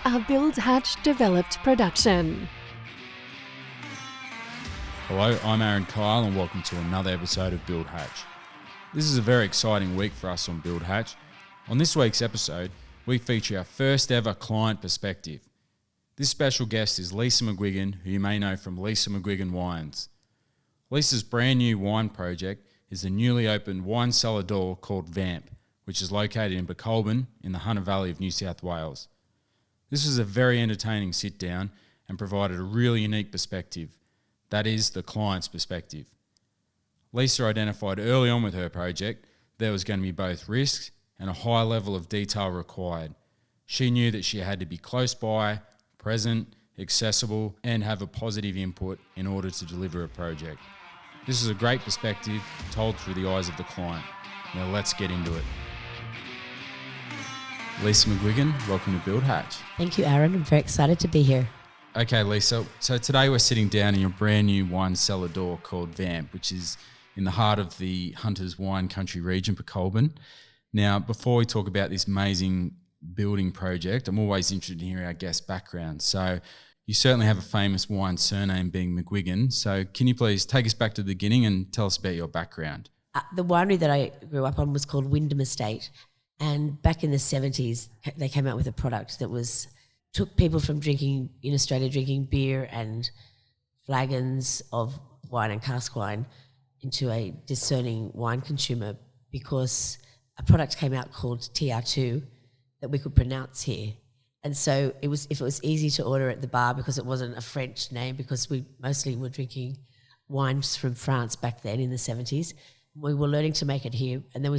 A Build Hatch developed production. Hello, I'm Aaron Kyle and welcome to another episode of Build Hatch. This is a very exciting week for us on Build Hatch. On this week's episode, we feature our first ever client perspective. This special guest is Lisa McGuigan, who you may know from Lisa McGuigan Wines. Lisa's brand new wine project is the newly opened wine cellar door called VAMP, which is located in Pokolbin in the Hunter Valley of New South Wales. This was a very entertaining sit down and provided a really unique perspective. That is, the client's perspective. Lisa identified early on with her project there was going to be both risks and a high level of detail required. She knew that she had to be close by, present, accessible, and have a positive input in order to deliver a project. This is a great perspective told through the eyes of the client. Now let's get into it. Lisa McGuigan, welcome to Build Hatch. Thank you, Aaron. I'm very excited to be here. Okay, Lisa. So today we're sitting down in your brand new wine cellar door called VAMP, which is in the heart of the Hunter's Wine Country region, Pokolbin. Now, before we talk about this amazing building project, I'm always interested in hearing our guest's background. So you certainly have a famous wine surname being McGuigan. So can you please take us back to the beginning and tell us about your background? The winery that I grew up on was called Wyndham Estate. And back in the 70s, they came out with a product that took people from drinking in Australia, drinking beer and flagons of wine and cask wine into a discerning wine consumer, because a product came out called TR2 that we could pronounce here. And so if it was easy to order at the bar because it wasn't a French name, because we mostly were drinking wines from France back then in the 70s, we were learning to make it here. And then we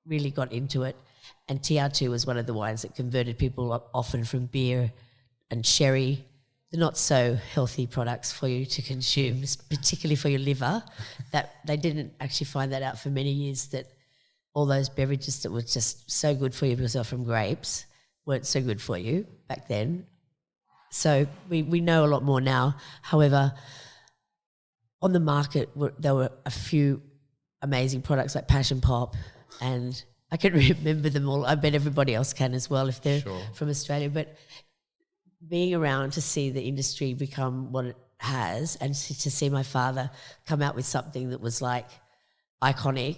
really got into it, and TR2 was one of the wines that converted people often from beer and sherry, the not so healthy products for you to consume, particularly for your liver. That they didn't actually find that out for many years, that all those beverages that were just so good for you because they're from grapes weren't so good for you back then. So we know a lot more now. However, on the market there were a few amazing products like Passion Pop, and I can remember them all. I bet everybody else can as well if they're from Australia. But being around to see the industry become what it has, and to see my father come out with something that was like iconic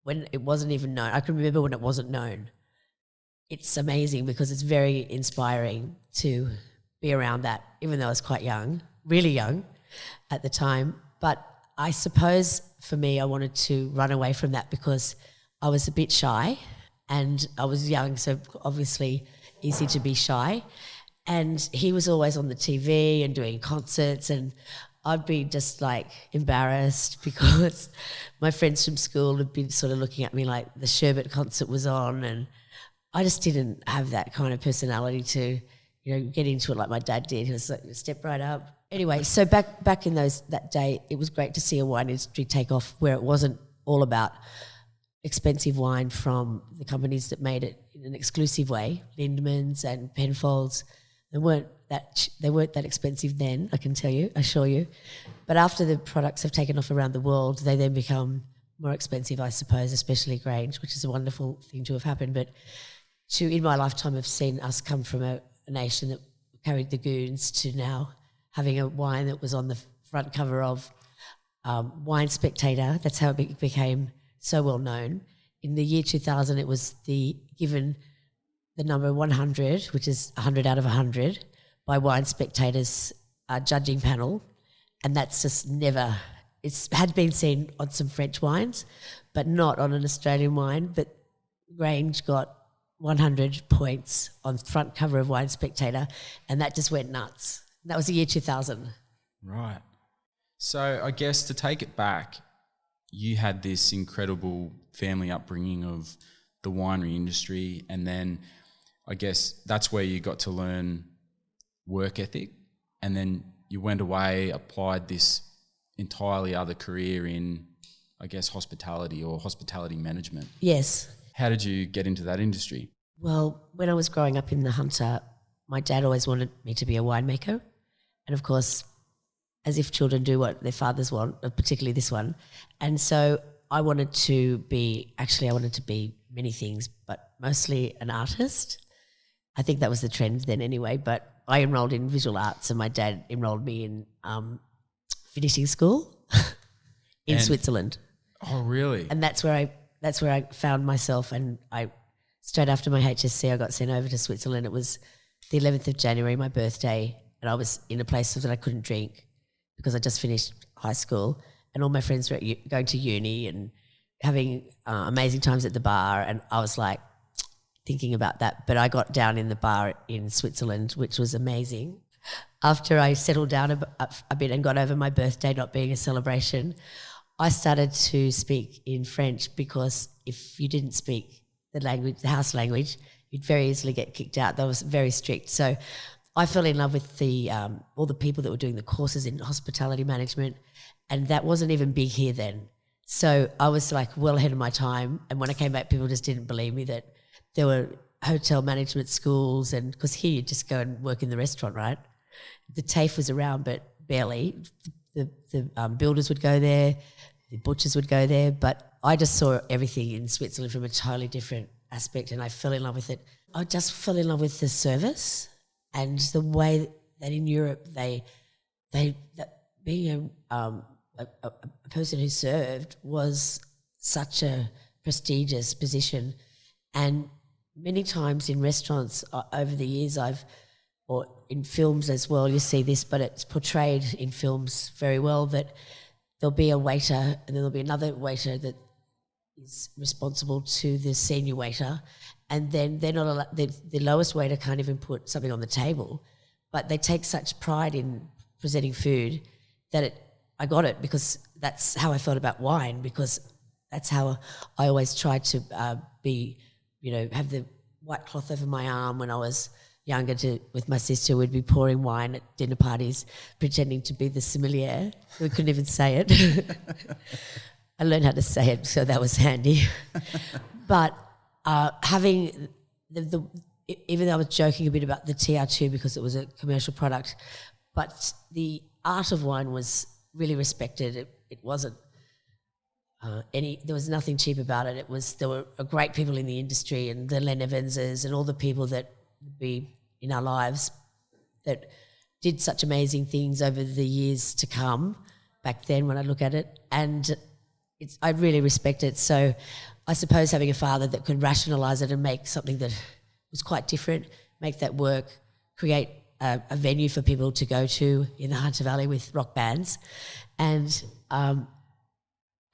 when it wasn't even known. I can remember when it wasn't known. It's amazing because it's very inspiring to be around that, even though I was quite young, really young at the time. But I suppose for me, I wanted to run away from that because I was a bit shy and I was young, so obviously easy to be shy. And he was always on the TV and doing concerts, and I'd be just like embarrassed because my friends from school had been sort of looking at me like the Sherbet concert was on, and I just didn't have that kind of personality to, get into it like my dad did. He was like, step right up. Anyway, so back in that day, it was great to see a wine industry take off where it wasn't all about expensive wine from the companies that made it in an exclusive way, Lindemans and Penfolds. They weren't that expensive then, I can tell you, assure you. But after the products have taken off around the world, they then become more expensive, I suppose, especially Grange, which is a wonderful thing to have happened. But in my lifetime, I've seen us come from a nation that carried the goons to now having a wine that was on the front cover of Wine Spectator. That's how it became so well known. In the year 2000, it was given the number 100, which is 100 out of 100, by Wine Spectator's judging panel. And that's just never, it had been seen on some French wines, but not on an Australian wine. But Grange got 100 points on front cover of Wine Spectator, and that just went nuts. That was the year 2000. Right. So I guess to take it back, you had this incredible family upbringing of the winery industry, and then I guess that's where you got to learn work ethic, and then you went away, applied this entirely other career in, I guess, hospitality or hospitality management. Yes. How did you get into that industry? Well, when I was growing up in the Hunter, my dad always wanted me to be a winemaker. And of course, as if children do what their fathers want, particularly this one. And so I wanted to be many things, but mostly an artist. I think that was the trend then anyway, but I enrolled in visual arts and my dad enrolled me in finishing school in Switzerland. Oh, really? And that's where I found myself, and straight after my HSC I got sent over to Switzerland. It was the 11th of January, my birthday, and I was in a place that I couldn't drink because I just finished high school, and all my friends were going to uni and having amazing times at the bar, and I was like thinking about that. But I got down in the bar in Switzerland, which was amazing. After I settled down a bit and got over my birthday not being a celebration, I started to speak in French, because if you didn't speak the language, the house language, you'd very easily get kicked out. That was very strict. So I fell in love with all the people that were doing the courses in hospitality management, and that wasn't even big here then. So I was like well ahead of my time, and when I came back, people just didn't believe me that there were hotel management schools, and because here you just go and work in the restaurant, right? The TAFE was around, but barely. The builders would go there, the butchers would go there, but I just saw everything in Switzerland from a totally different aspect, and I fell in love with it. I just fell in love with the service and the way that in Europe being a person who served was such a prestigious position. And many times in restaurants over the years or in films as well, you see this, but it's portrayed in films very well, that there'll be a waiter and then there'll be another waiter that is responsible to the senior waiter, and then they're not allowed, the lowest waiter can't even put something on the table, but they take such pride in presenting food that I got it, because that's how I felt about wine, because that's how I always tried to have the white cloth over my arm when I was younger. With my sister, we'd be pouring wine at dinner parties, pretending to be the sommelier. We couldn't even say it. I learned how to say it, so that was handy. But having even though I was joking a bit about the TR2 because it was a commercial product, but the art of wine was really respected. It wasn't there was nothing cheap about it. There were great people in the industry, and the Len Evanses and all the people that would be in our lives that did such amazing things over the years to come back then when I look at it. And I really respect it. So I suppose having a father that could rationalise it and make something that was quite different, make that work, create a venue for people to go to in the Hunter Valley with rock bands, and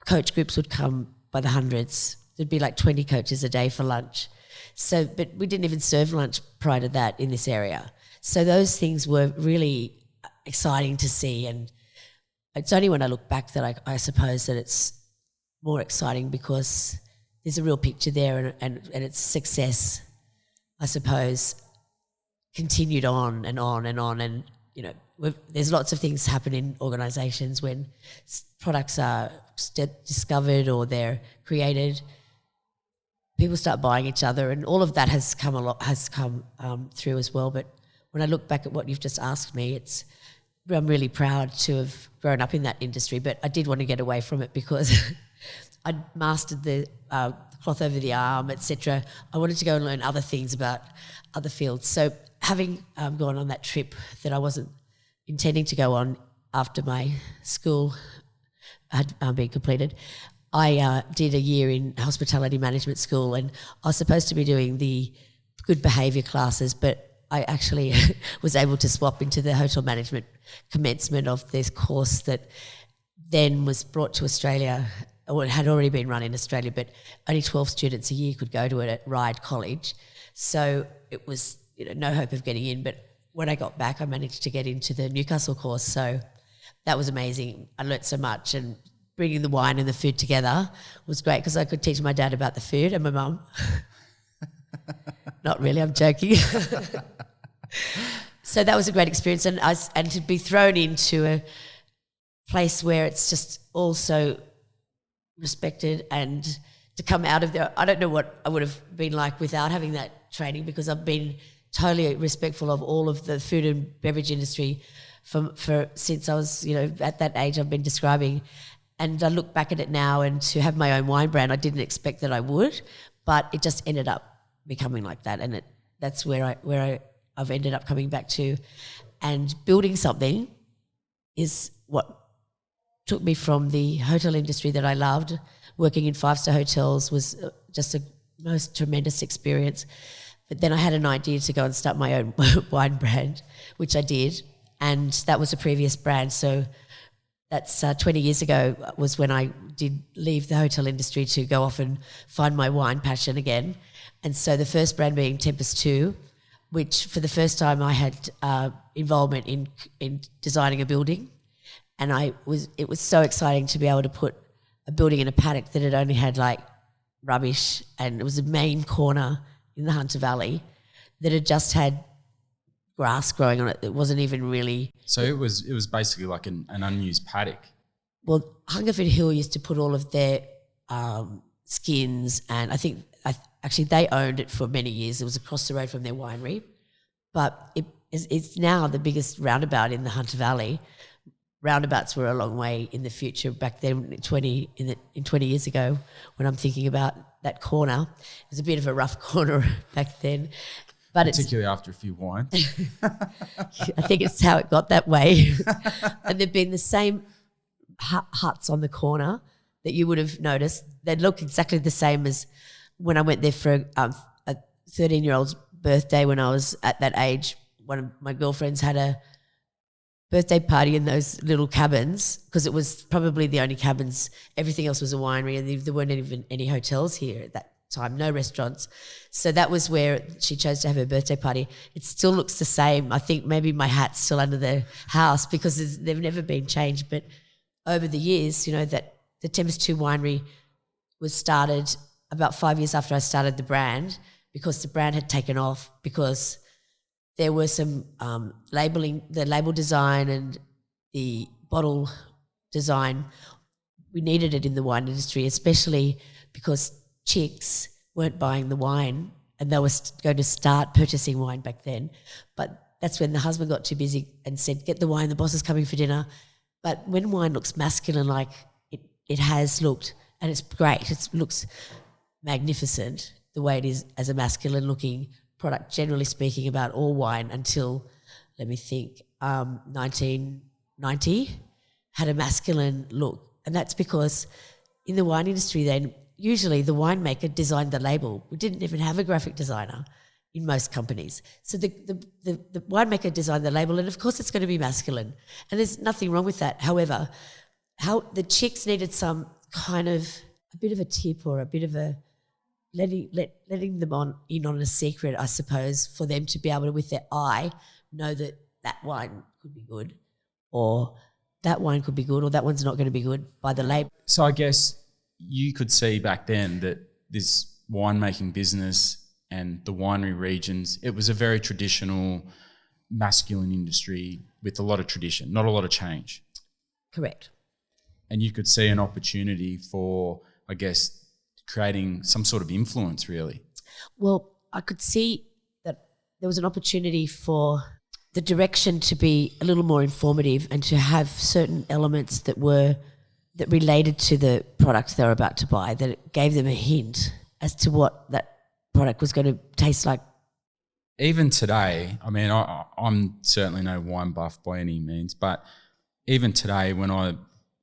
coach groups would come by the hundreds. There'd be like 20 coaches a day for lunch. So, but we didn't even serve lunch prior to that in this area. So those things were really exciting to see, and it's only when I look back that I suppose that it's more exciting, because there's a real picture there, and its success, I suppose, continued on and on and on. And, there's lots of things happen in organisations when products are discovered or they're created. People start buying each other, and all of that has come through as well. But when I look back at what you've just asked me, I'm really proud to have grown up in that industry. But I did want to get away from it because I'd mastered the cloth over the arm, etc. I wanted to go and learn other things about other fields. So having gone on that trip that I wasn't intending to go on after my school had been completed, I did a year in hospitality management school, and I was supposed to be doing the good behaviour classes, but I actually was able to swap into the hotel management commencement of this course that then was brought to Australia, or it had already been run in Australia, but only 12 students a year could go to it at Ryde College. So it was no hope of getting in, but when I got back I managed to get into the Newcastle course, so that was amazing. I learnt so much, and bringing the wine and the food together was great because I could teach my dad about the food and my mum. Not really, I'm joking. So that was a great experience, and to be thrown into a place where it's just all so respected, and to come out of there, I don't know what I would have been like without having that training, because I've been totally respectful of all of the food and beverage industry for since I was, at that age I've been describing. And I look back at it now, and to have my own wine brand, I didn't expect that I would, but it just ended up becoming like that, and it that's where I've ended up coming back to. And building something is what took me from the hotel industry that I loved. Working in 5-star hotels was just a most tremendous experience. But then I had an idea to go and start my own wine brand, which I did, and that was a previous brand. So that's 20 years ago was when I did leave the hotel industry to go off and find my wine passion again. And so the first brand being Tempest 2, which for the first time I had involvement in designing a building. And it was so exciting to be able to put a building in a paddock that had only had like rubbish, and it was a main corner in the Hunter Valley that had just had grass growing on it. It wasn't even really. So it was basically like an unused paddock. Well, Hungerford Hill used to put all of their skins, and I think actually they owned it for many years. It was across the road from their winery, but it's now the biggest roundabout in the Hunter Valley. Roundabouts were a long way in the future back then, 20 years ago, when I'm thinking about that corner. It was a bit of a rough corner back then. But particularly after a few wines. I think it's how it got that way. And there've been the same huts on the corner that you would have noticed. They look exactly the same as when I went there for a 13-year-old's birthday when I was at that age. One of my girlfriends had a birthday party in those little cabins, because it was probably the only cabins. Everything else was a winery, and there weren't even any hotels here at that time, no restaurants. So that was where she chose to have her birthday party. It still looks the same. I think maybe my hat's still under the house because they've never been changed. But over the years, that the Tempest 2 winery was started about 5 years after I started the brand, because the brand had taken off, because there were some labeling, the label design and the bottle design. We needed it in the wine industry, especially because chicks weren't buying the wine, and they were going to start purchasing wine back then. But that's when the husband got too busy and said, "Get the wine, the boss is coming for dinner." But when wine looks masculine like it has looked, and it's great, it looks magnificent the way it is as a masculine looking product, generally speaking, about all wine until, let me think, 1990 had a masculine look. And that's because in the wine industry then, usually the winemaker designed the label. We didn't even have a graphic designer in most companies. So the winemaker designed the label, and of course it's going to be masculine. And there's nothing wrong with that. However, how the chicks needed some kind of a bit of a tip, or a bit of a letting them in on a secret, I suppose, for them to be able to, with their eye, know that wine could be good, or that wine could be good, or that one's not going to be good by the label. So I guess you could see back then that this winemaking business and the winery regions, it was a very traditional masculine industry with a lot of tradition, not a lot of change. Correct. And you could see an opportunity for, I guess, creating some sort of influence, really. Well, I could see that there was an opportunity for the direction to be a little more informative, and to have certain elements that related to the product they were about to buy, that it gave them a hint as to what that product was going to taste like. Even today, I mean, I'm certainly no wine buff by any means, but even today when I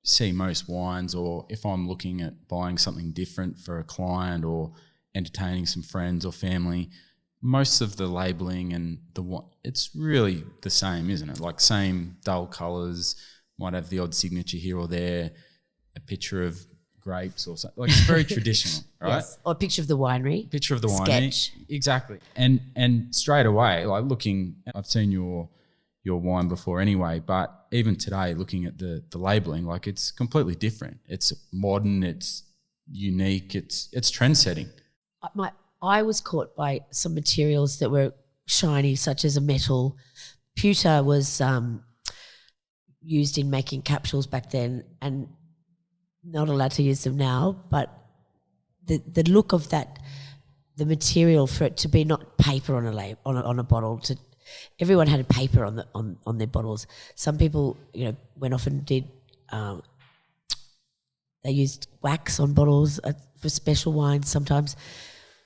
see most wines, or if I'm looking at buying something different for a client or entertaining some friends or family, most of the labeling and it's really the same, isn't it? Like same dull colours, might have the odd signature here or there, a picture of grapes or something. Like, it's very traditional, right? Yes. Or a picture of the winery. Picture of the winery. Sketch. Exactly. And straight away, like I've seen your wine before anyway, but even today, looking at the labeling, like, it's completely different. It's modern, it's unique, it's trend setting. I was caught by some materials that were shiny, such as a metal. Pewter was used in making capsules back then, and not allowed to use them now, but the look of that, the material, for it to be not paper on a bottle, everyone had a paper on their bottles. Some people, went off and did. They used wax on bottles for special wines sometimes,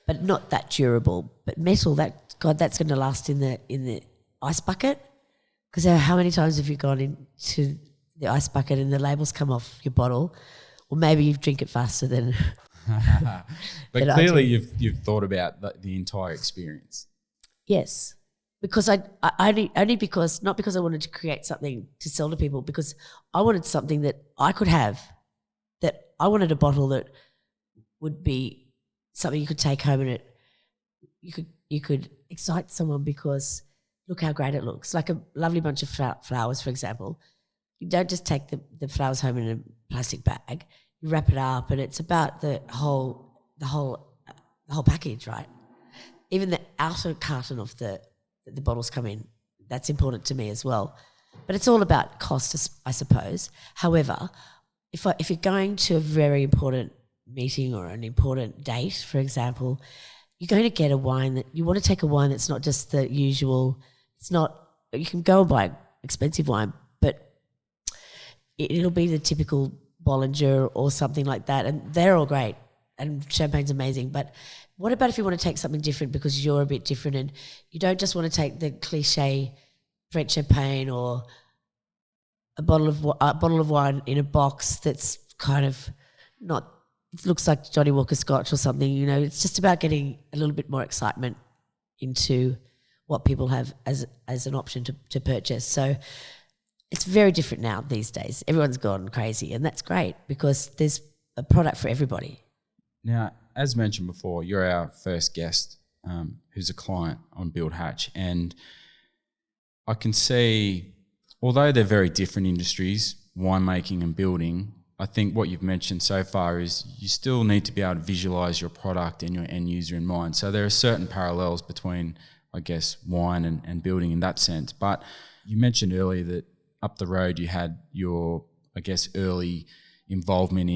but not that durable. But metal, that God, that's going to last in the ice bucket. Because how many times have you gone into the ice bucket and the labels come off your bottle? Or maybe you drink it faster than. But clearly, you've thought about the entire experience. Yes, because only because not because I wanted to create something to sell to people, because I wanted something that I could have. That I wanted a bottle that would be something you could take home, and you could excite someone because look how great it looks, like a lovely bunch of flowers, for example. You don't just take the flowers home in a plastic bag. You wrap it up, and it's about the whole package, right? Even the outer carton of the bottles come in, that's important to me as well. But it's all about cost, I suppose. However, if you're going to a very important meeting or an important date, for example, you're going to get a wine that you want to take a wine that's not just the usual. It's not. You can go and buy expensive wine, but it'll be the typical Bollinger or something like that, and they're all great, and champagne's amazing. But what about if you want to take something different because you're a bit different, and you don't just want to take the cliche French champagne or a bottle of wine in a box that's kind of not. It looks like Johnny Walker Scotch or something. You know, it's just about getting a little bit more excitement into what people have as an option to purchase. So it's very different now these days. Everyone's gone crazy, and that's great because there's a product for everybody. Now, as mentioned before, you're our first guest who's a client on Build Hatch, and I can see, although they're very different industries, winemaking and building, I think what you've mentioned so far is you still need to be able to visualise your product and your end user in mind. So there are certain parallels between, I guess, wine and building in that sense. But you mentioned earlier that up the road you had your, I guess, early involvement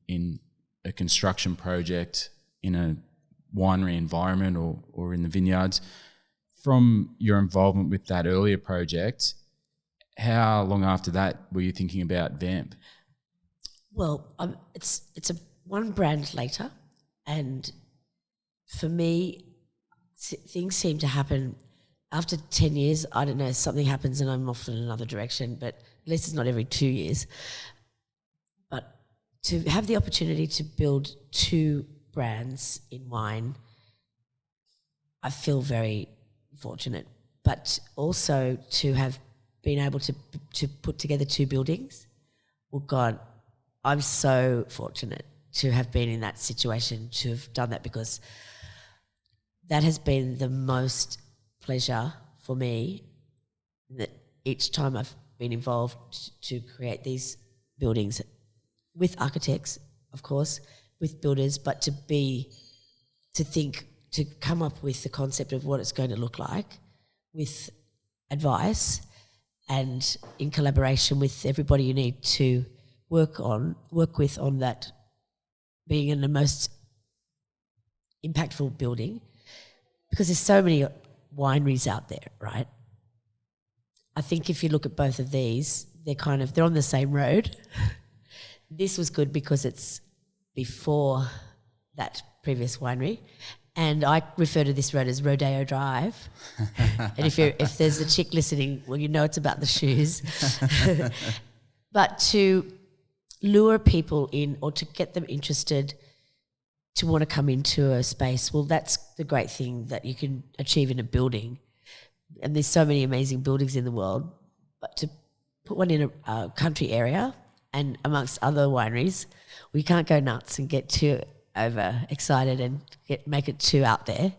in a construction project in a winery environment or in the vineyards. From your involvement with that earlier project, how long after that were you thinking about VAMP? Well, it's a one brand later, and for me, things seem to happen after 10 years. I don't know, something happens and I'm off in another direction, but at least it's not every 2 years. But to have the opportunity to build two brands in wine, I feel very fortunate. But also to have been able to put together two buildings, well, God, I'm so fortunate to have been in that situation, to have done that, because that has been the most pleasure for me, that each time I've been involved to create these buildings with architects, of course, with builders, but to come up with the concept of what it's going to look like with advice and in collaboration with everybody you need to work with on that being in the most impactful building, because there's so many wineries out there, right? I think if you look at both of these, they're on the same road. This was good because it's before that previous winery, and I refer to this road as Rodeo Drive. And if there's a chick listening, well, you know it's about the shoes. But to lure people in, or to get them interested to want to come into a space, well, that's the great thing that you can achieve in a building. And there's so many amazing buildings in the world, but to put one in a country area and amongst other wineries, we can't go nuts and get too over excited and make it too out there.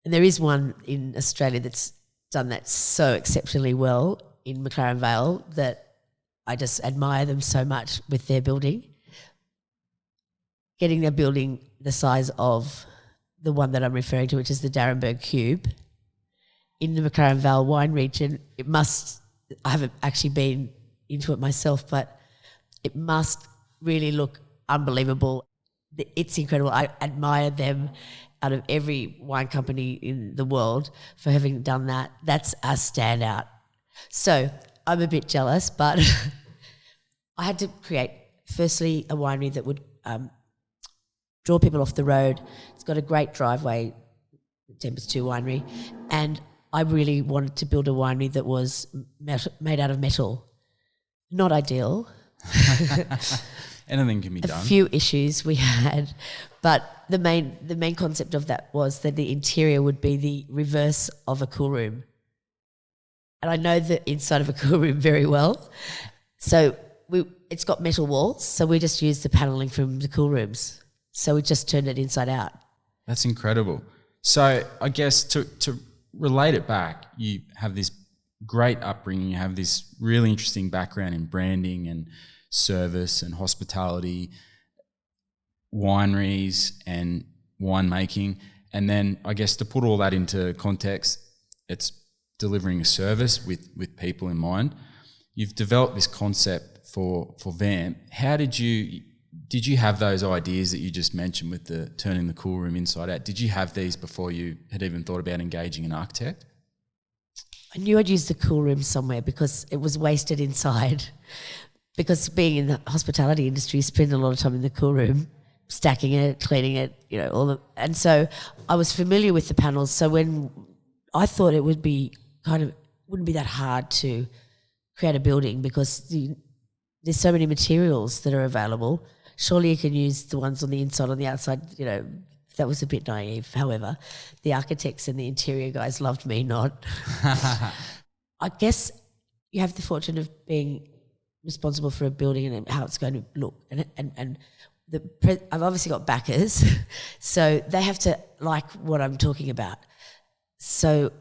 And there is one in Australia that's done that so exceptionally well in McLaren Vale that I just admire them so much with their building. Getting their building the size of the one that I'm referring to, which is the Darrenberg Cube, in the McLaren Vale wine region, I haven't actually been into it myself, but it must really look unbelievable. It's incredible. I admire them out of every wine company in the world for having done that. That's a standout. So I'm a bit jealous, but I had to create, firstly, a winery that would draw people off the road. It's got a great driveway Tempest 2 winery, and I really wanted to build a winery that was made out of metal. Not ideal. Anything can be done. A few issues we had, but the main concept of that was that the interior would be the reverse of a cool room. And I know the inside of a cool room very well. So it's got metal walls, so we just used the paneling from the cool rooms. So we just turned it inside out. That's incredible. So I guess to relate it back, you have this great upbringing, you have this really interesting background in branding and service and hospitality, wineries and winemaking. And then I guess to put all that into context, it's delivering a service with people in mind. You've developed this concept for VAMP. How did you have those ideas that you just mentioned with the turning the cool room inside out? Did you have these before you had even thought about engaging an architect? I knew I'd use the cool room somewhere because it was wasted inside. Because being in the hospitality industry, you spend a lot of time in the cool room, stacking it, cleaning it, and so I was familiar with the panels. So when I thought it would be wouldn't be that hard to create a building because there's so many materials that are available. Surely you can use the ones on the inside, on the outside, that was a bit naive. However, the architects and the interior guys loved me, not. I guess you have the fortune of being responsible for a building and how it's going to look. And I've obviously got backers, so they have to like what I'm talking about. So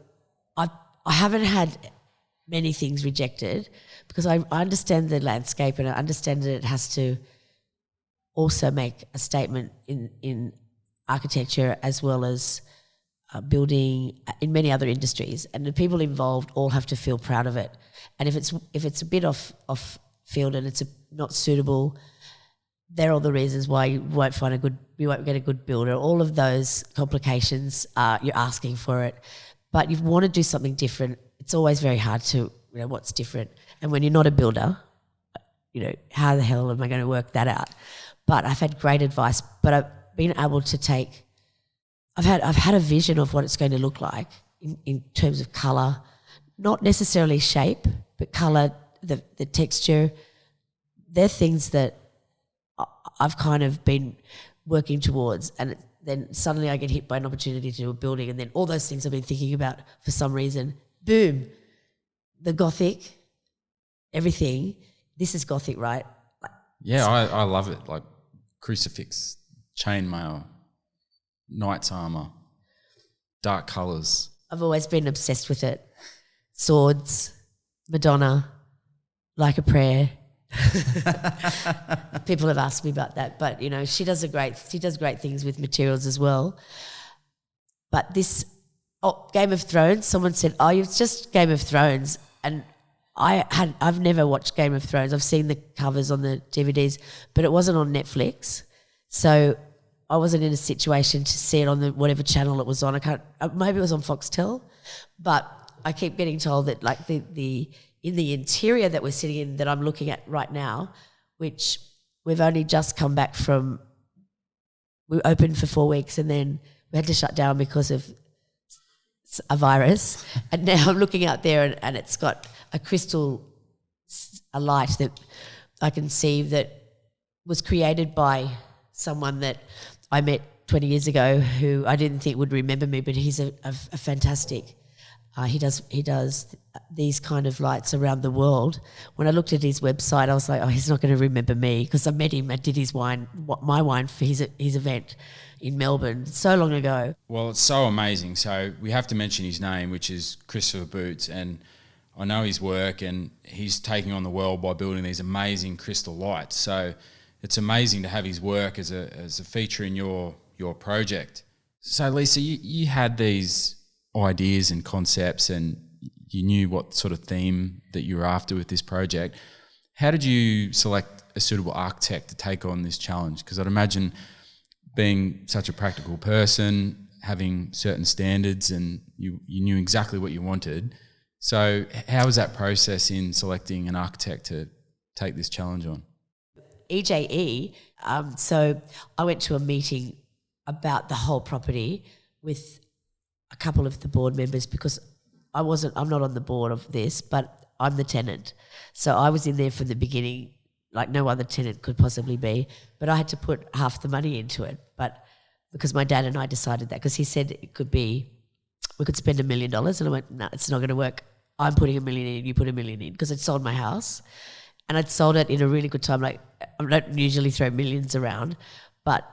I haven't had many things rejected because I understand the landscape and I understand that it has to also make a statement in architecture as well as building in many other industries, and the people involved all have to feel proud of it. And if it's a bit off field and it's not suitable, they're all the reasons why you won't get a good builder. All of those complications, you're asking for it, but you want to do something different. It's always very hard to what's different, and when you're not a builder, how the hell am I going to work that out? But I've had great advice, but I've been able to I've had a vision of what it's going to look like in terms of colour, not necessarily shape, but colour, the texture. They're things that I've kind of been working towards, and then suddenly I get hit by an opportunity to do a building, and then all those things I've been thinking about for some reason, boom, the Gothic, everything. This is Gothic, right? Yeah, I love it. Like crucifix, chainmail, knight's armour, dark colours. I've always been obsessed with it. Swords, Madonna, like a prayer. People have asked me about that, but she does great things with materials as well. But this Game of Thrones, someone said, it's just Game of Thrones, and I've never watched Game of Thrones. I've seen the covers on the DVDs, but it wasn't on Netflix, so I wasn't in a situation to see it on whatever channel it was on. Maybe it was on Foxtel, but I keep getting told that like in the interior that we're sitting in that I'm looking at right now, which we've only just come back from, we opened for 4 weeks and then we had to shut down because of a virus, and now I'm looking out there and it's got a light that I can see that was created by someone that I met 20 years ago who I didn't think would remember me, but he's a fantastic. He does these kind of lights around the world. When I looked at his website, I was like, he's not going to remember me, because I met him and did my wine for his event in Melbourne so long ago. Well, it's so amazing. So we have to mention his name, which is Christopher Boots, and I know his work, and he's taking on the world by building these amazing crystal lights. So it's amazing to have his work as a feature in your project. So Lisa, you had these ideas and concepts, and you knew what sort of theme that you were after with this project. How did you select a suitable architect to take on this challenge? Because I'd imagine being such a practical person, having certain standards, and you knew exactly what you wanted. So how was that process in selecting an architect to take this challenge on? EJE, so I went to a meeting about the whole property with a couple of the board members, because I'm not on the board of this, but I'm the tenant. So I was in there from the beginning, like no other tenant could possibly be, but I had to put half the money into it. But because my dad and I decided that, because he said we could spend $1 million, and I went, no, it's not going to work. I'm putting $1 million in, you put $1 million in, because I'd sold my house, and I'd sold it in a really good time. Like, I don't usually throw millions around, but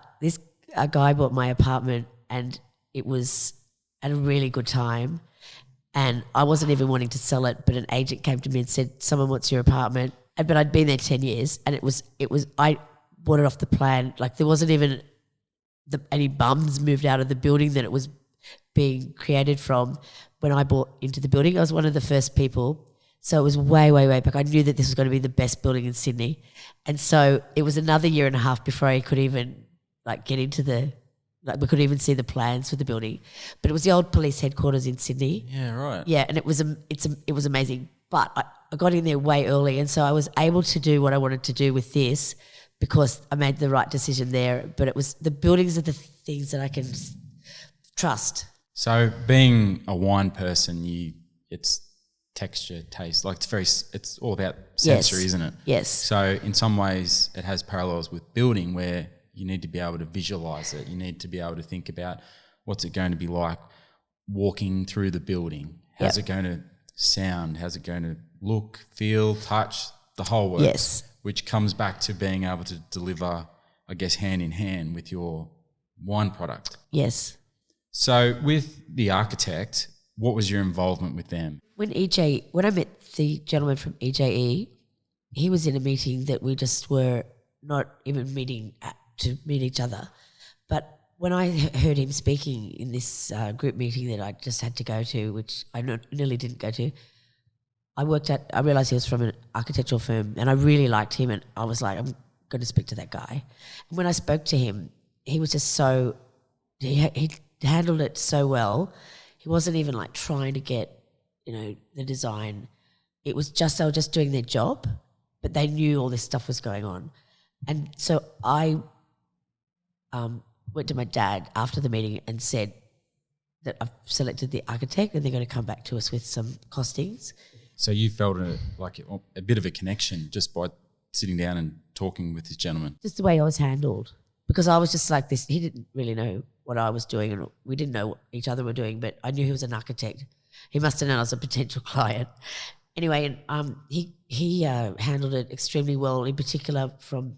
a guy bought my apartment, and it was at a really good time. And I wasn't even wanting to sell it, but an agent came to me and said, someone wants your apartment. But I'd been there 10 years, and I bought it off the plan. Like, there wasn't even any bums moved out of the building that it was being created from when I bought into the building. I was one of the first people. So it was way, way, way back. I knew that this was going to be the best building in Sydney. And so it was another year and a half before I could even get into we could even see the plans for the building. But it was the old police headquarters in Sydney. Yeah, right. Yeah, and it was amazing. But I got in there way early, and so I was able to do what I wanted to do with this because I made the right decision there. But it was the buildings are the things that I can trust. So being a wine person, it's texture, taste, like it's all about sensory, isn't it? Yes. So in some ways it has parallels with building, where you need to be able to visualize it. You need to be able to think about what's it going to be like walking through the building. How's it going to sound? How's it going to look, feel, touch, the whole works. Yes. Which comes back to being able to deliver, I guess, hand in hand with your wine product. Yes. So with the architect, what was your involvement with them? When I met the gentleman from EJE, he was in a meeting that we just were not even meeting to meet each other. But when I heard him speaking in this group meeting that I just had to go to, which I nearly didn't go to, I realised he was from an architectural firm, and I really liked him, and I was like, I'm going to speak to that guy. And when I spoke to him, he was just he handled it so well. He wasn't even trying to get, the design. It was just, they were just doing their job, but they knew all this stuff was going on. And so I went to my dad after the meeting and said that I've selected the architect and they're going to come back to us with some costings. So you felt a bit of a connection just by sitting down and talking with this gentleman? Just the way I was handled, because I was just like this. He didn't really know what I was doing, and we didn't know what each other were doing, but I knew he was an architect. He must have known I was a potential client. Anyway, and he handled it extremely well, in particular from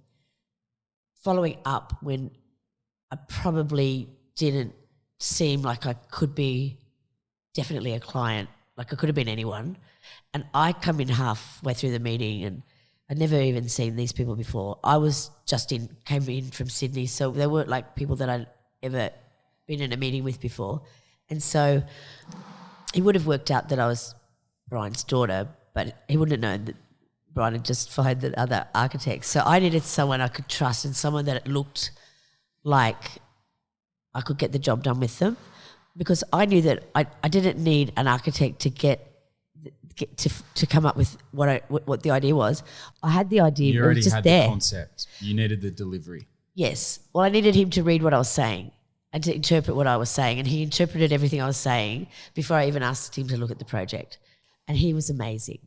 following up when I probably didn't seem like I could be definitely a client, like I could have been anyone. And I come in halfway through the meeting, and I'd never even seen these people before. I was came in from Sydney, so they weren't like people that I'd ever been in a meeting with before. And so he would have worked out that I was Brian's daughter, but he wouldn't have known that Brian had just fired the other architects. So I needed someone I could trust and someone that looked like I could get the job done with them, because I knew that I didn't need an architect to come up with what the idea was. I had the idea. You already it was just had there. the concept. You needed the delivery. Yes. Well, I needed him to read what I was saying and to interpret what I was saying, and he interpreted everything I was saying before I even asked him to look at the project, and he was amazing.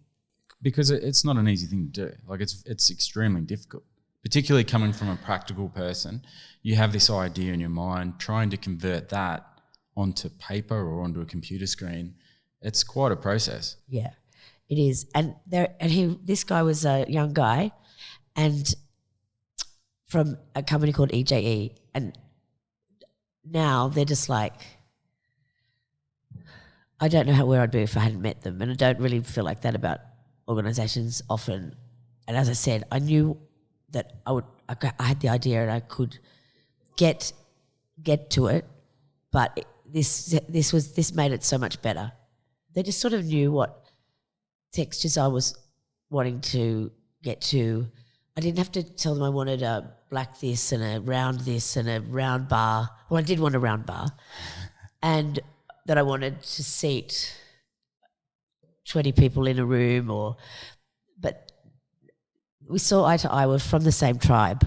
Because it's not an easy thing to do. Like it's extremely difficult, particularly coming from a practical person. You have this idea in your mind, trying to convert that onto paper or onto a computer screen. It's quite a process. Yeah, it is. And this guy was a young guy, and from a company called EJE, and now they're just like, I don't know where I'd be if I hadn't met them, and I don't really feel like that about organisations often. And as I said, I knew that I had the idea and I could get to it, but this made it so much better. They just sort of knew what textures I was wanting to get to. I didn't have to tell them I wanted a black this and a round this and a round bar. Well, I did want a round bar, and that I wanted to seat 20 people in a room, but we saw eye to eye. We're from the same tribe.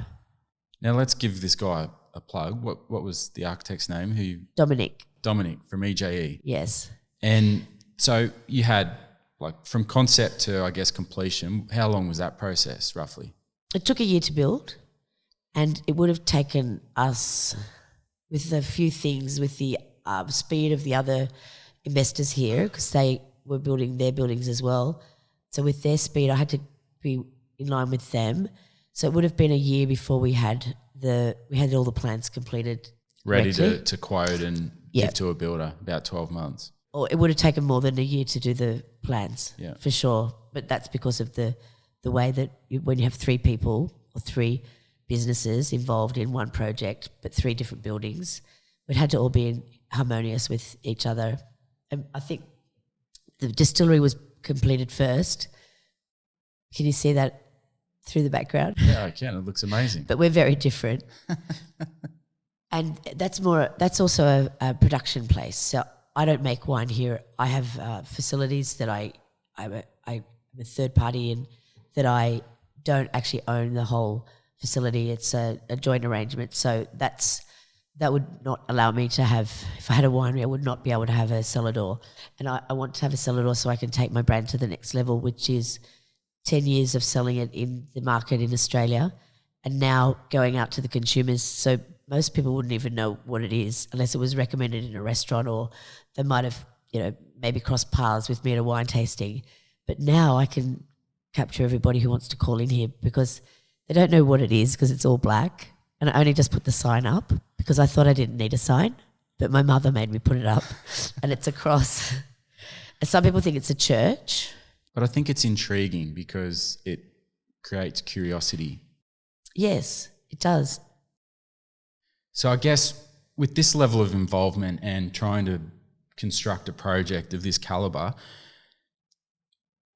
Now let's give this guy a plug. What was the architect's name? Dominic Dominic from EJE. Yes. And so you had, like, from concept to, I guess, completion, how long was that process roughly? It took a year to build, and it would have taken us, with a few things, with the speed of the other investors here, because they were building their buildings as well. So with their speed, I had to be in line with them. So it would have been a year before we had all the plans completed, Ready correctly. to quote and give to a builder, about 12 months. Or it would have taken more than a year to do the plans, for sure. But that's because of the way that when you have three people or three businesses involved in one project, but three different buildings, it had to all be harmonious with each other. And I think the distillery was completed first. Can you see that through the background? Yeah, I can. It looks amazing. But we're very different. And that's also a production place. So I don't make wine here. I have facilities that I'm a third party in, that I don't actually own the whole facility. It's a joint arrangement. So that would not allow me to have, if I had a winery, I would not be able to have a cellar door. And I want to have a cellar door so I can take my brand to the next level, which is 10 years of selling it in the market in Australia and now going out to the consumers. So most people wouldn't even know what it is unless it was recommended in a restaurant, or they might have, maybe crossed paths with me at a wine tasting. But now I can capture everybody who wants to call in here, because they don't know what it is because it's all black. And I only just put the sign up because I thought I didn't need a sign, but my mother made me put it up, and it's a cross. And some people think it's a church. But I think it's intriguing because it creates curiosity. Yes, it does. So I guess with this level of involvement and trying to construct a project of this caliber,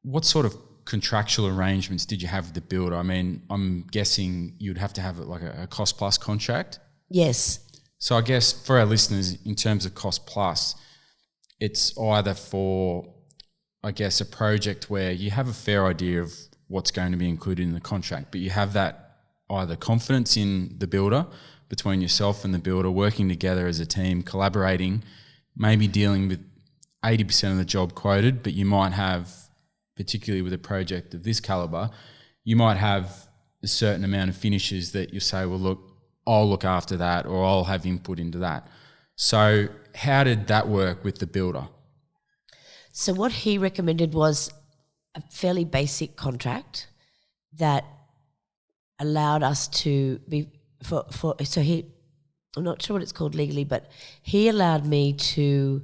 what sort of contractual arrangements did you have with the builder? I mean, I'm guessing you'd have to have like a cost plus contract. Yes. So I guess for our listeners, in terms of cost plus, it's either for, I guess, a project where you have a fair idea of what's going to be included in the contract, but you have that either confidence in the builder, between yourself and the builder, working together as a team, collaborating, maybe dealing with 80% of the job quoted, but you might have, particularly with a project of this caliber, you might have a certain amount of finishes that you say, well, look, I'll look after that, or I'll have input into that. So how did that work with the builder? So what he recommended was a fairly basic contract that allowed us to be I'm not sure what it's called legally, but he allowed me to,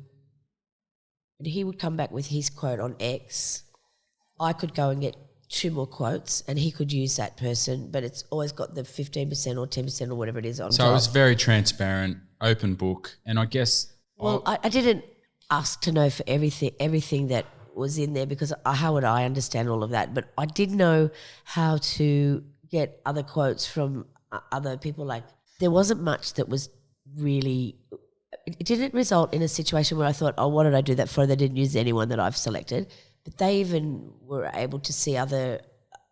he would come back with his quote on X. I could go and get 2 more quotes and he could use that person, but it's always got the 15% or 10% or whatever it is on top. So it was very transparent, open book, and I guess... Well, I didn't ask to know for everything that was in there, because how would I understand all of that? But I did know how to get other quotes from other people. Like, there wasn't much that was really... It didn't result in a situation where I thought, oh, what did I do that for? They didn't use anyone that I've selected. But they even were able to see other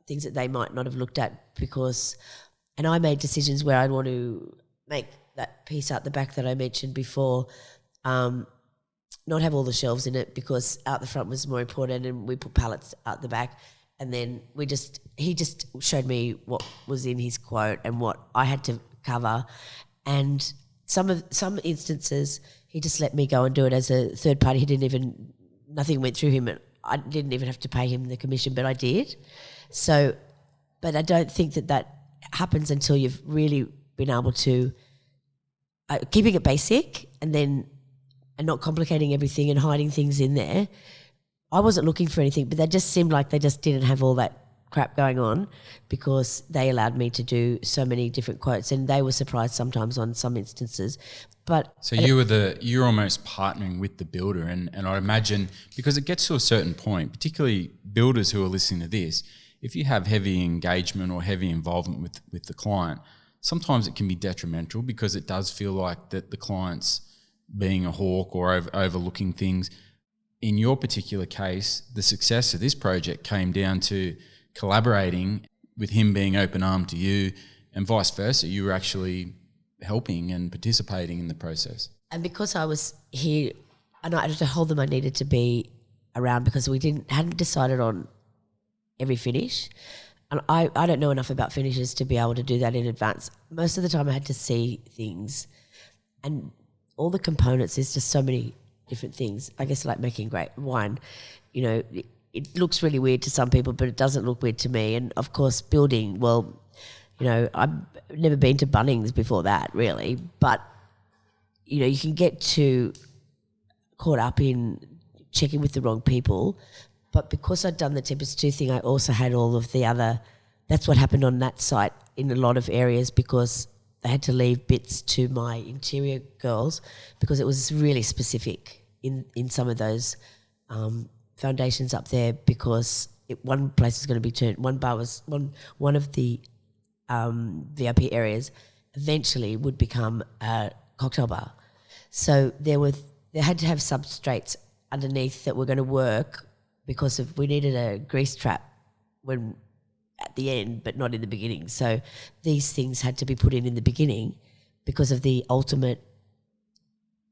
things that they might not have looked at, because... And I made decisions where I'd want to make that piece out the back that I mentioned before, not have all the shelves in it, because out the front was more important, and we put pallets out the back. And then he just showed me what was in his quote and what I had to cover. And some instances he just let me go and do it as a third party. Nothing went through him. I didn't even have to pay him the commission, but I did. So, but I don't think that happens until you've really been able to keeping it basic and not complicating everything and hiding things in there. I wasn't looking for anything, but they just seemed like they just didn't have all that crap going on, because they allowed me to do so many different quotes, and they were surprised sometimes on some instances. But so you're almost partnering with the builder, and I imagine, because it gets to a certain point, particularly builders who are listening to this, if you have heavy engagement or heavy involvement with the client, sometimes it can be detrimental, because it does feel like that the client's being a hawk or overlooking things. In your particular case, the success of this project came down to collaborating with him being open-armed to you, and vice versa. You were actually helping and participating in the process. And because I was here, and I told them I needed to be around because we hadn't decided on every finish. And I don't know enough about finishes to be able to do that in advance. Most of the time I had to see things, and all the components, there's just so many different things. I guess like making great wine, you know, it looks really weird to some people, but it doesn't look weird to me. And of course building, well, you know, I've never been to Bunnings before that really, but you know, you can get too caught up in checking with the wrong people. But because I'd done the Tempest 2 thing, I also had all of the other, that's what happened on that site in a lot of areas, because they had to leave bits to my interior girls because it was really specific in some of those foundations up there, because one place was going to be turned, one bar was, one of the VIP areas eventually would become a cocktail bar. So they had to have substrates underneath that were going to work because we needed a grease trap when at the end, but not in the beginning. So these things had to be put in the beginning because of the ultimate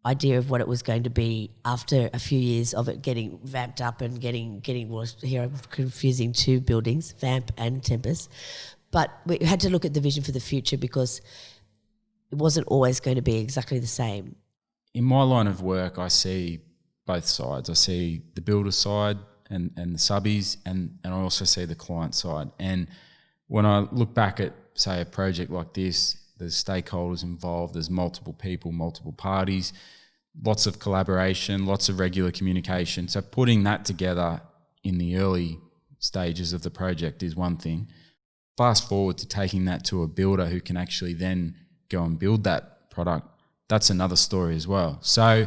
idea of what it was going to be after a few years of it getting vamped up and getting washed. Here I'm confusing two buildings, Vamp and Tempest. But we had to look at the vision for the future because it wasn't always going to be exactly the same. In my line of work, I see both sides. I see the builder side and the subbies, and I also see the client side. And when I look back at, say, a project like this, there's stakeholders involved, there's multiple people, multiple parties, lots of collaboration, lots of regular communication. So putting that together in the early stages of the project is one thing. Fast forward to taking that to a builder who can actually then go and build that product, that's another story as well. So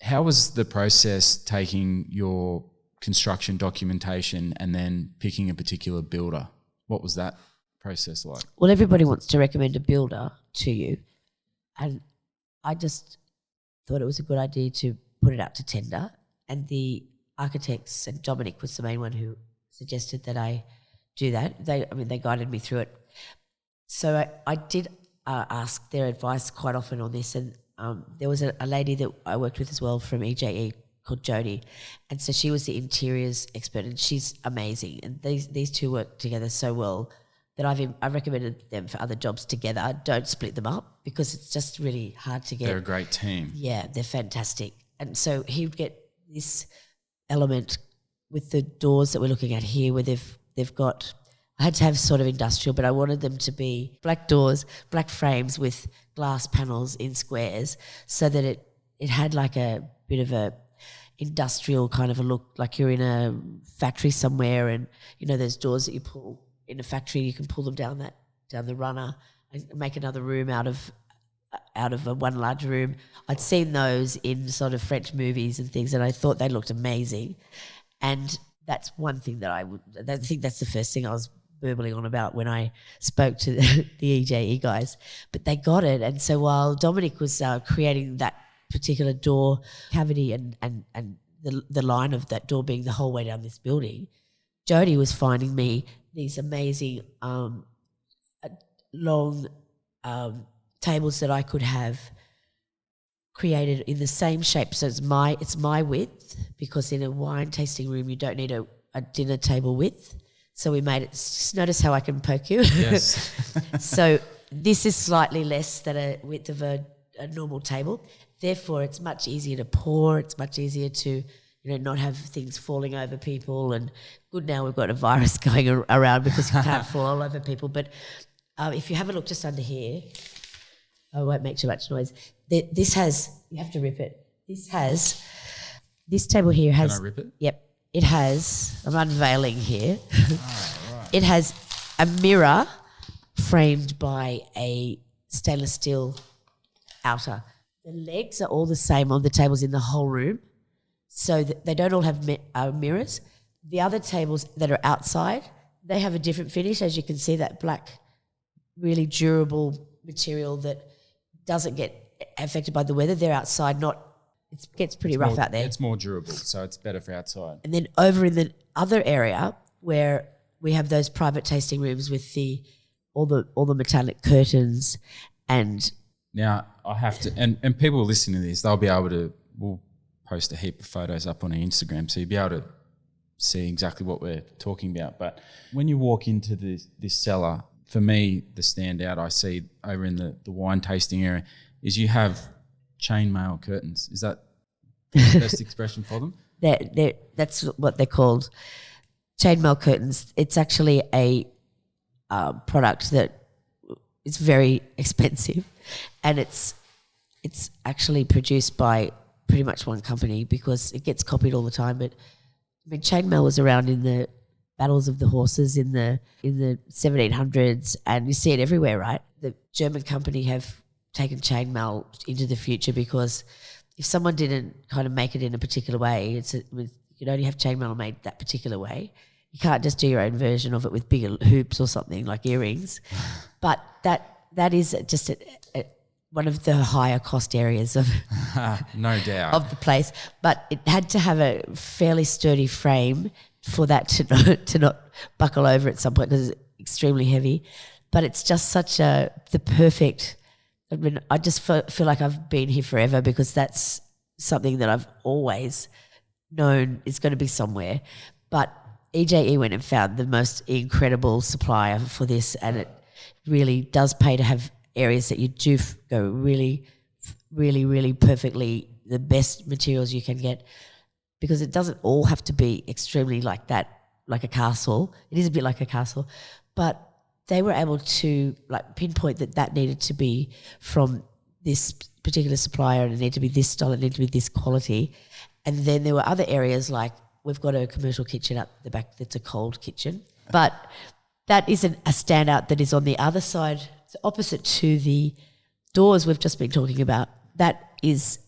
how was the process taking your construction documentation and then picking a particular builder? What was that process like? Well, everybody wants to recommend a builder to you, and I just thought it was a good idea to put it out to tender, and the architects, and Dominic was the main one who suggested that I do that. They guided me through it. So I did ask their advice quite often on this, and there was a lady that I worked with as well from EJE called Jodie, and so she was the interiors expert, and she's amazing. And these two work together so well that I've recommended them for other jobs together. Don't split them up because it's just really hard to get. They're a great team. Yeah, they're fantastic. And so he would get this element with the doors that we're looking at here, where they've got. I had to have sort of industrial, but I wanted them to be black doors, black frames with glass panels in squares, so that it had like a bit of a industrial kind of a look, like you're in a factory somewhere, and you know those doors that you pull in a factory, you can pull them down the runner and make another room out of one large room. I'd seen those in sort of French movies and things, and I thought they looked amazing. And that's one thing that I think that's the first thing I was verbally on about when I spoke to the EJE guys. But they got it, and so while Dominic was creating that particular door cavity and the line of that door being the whole way down this building, Jodie was finding me these amazing long tables that I could have created in the same shape. So it's my width, because in a wine tasting room you don't need a dinner table width. So we made it. Just notice how I can poke you. Yes. So this is slightly less than a width of a normal table. Therefore, it's much easier to pour. It's much easier to not have things falling over people. And good, now we've got a virus going around because you can't fall all over people. But if you have a look just under here, I won't make too much noise. This has, you have to rip it. This table here has. Can I rip it? Yep. It has, I'm unveiling here. Oh, right. It has a mirror framed by a stainless steel outer. The legs are all the same on the tables in the whole room, so they don't all have mirrors. The other tables that are outside, they have a different finish. As you can see, that black, really durable material that doesn't get affected by the weather. They're outside, it gets pretty rough out there. It's more durable, so it's better for outside. And then over in the other area where we have those private tasting rooms with all the metallic curtains and Now, I have to, and people listening to this, they'll be able to, we'll post a heap of photos up on our Instagram, so you'll be able to see exactly what we're talking about. But when you walk into this cellar, for me, the standout I see over in the wine tasting area is you have chainmail curtains. Is that the best expression for them? That's what they're called, chainmail curtains. It's actually a product that is very expensive, and it's actually produced by pretty much one company because it gets copied all the time. But I mean, chainmail was around in the battles of the horses in the 1700s, and you see it everywhere, right? The German company have taken chainmail into the future because if someone didn't kind of make it in a particular way, you could only have chainmail made that particular way. You can't just do your own version of it with bigger hoops or something like earrings. But that is just one of the higher cost areas of no doubt of the place. But it had to have a fairly sturdy frame for that to not buckle over at some point because it's extremely heavy. But it's just the perfect. I mean, I just feel like I've been here forever because that's something that I've always known is going to be somewhere. But EJE went and found the most incredible supplier for this, and it really does pay to have areas that you do go really, really, really perfectly, the best materials you can get, because it doesn't all have to be extremely like that, like a castle. It is a bit like a castle, but they were able to like pinpoint that needed to be from this particular supplier and it needed to be this style, it needed to be this quality. And then there were other areas like we've got a commercial kitchen up the back that's a cold kitchen, but that isn't a standout that is on the other side. It's opposite to the doors we've just been talking about. That is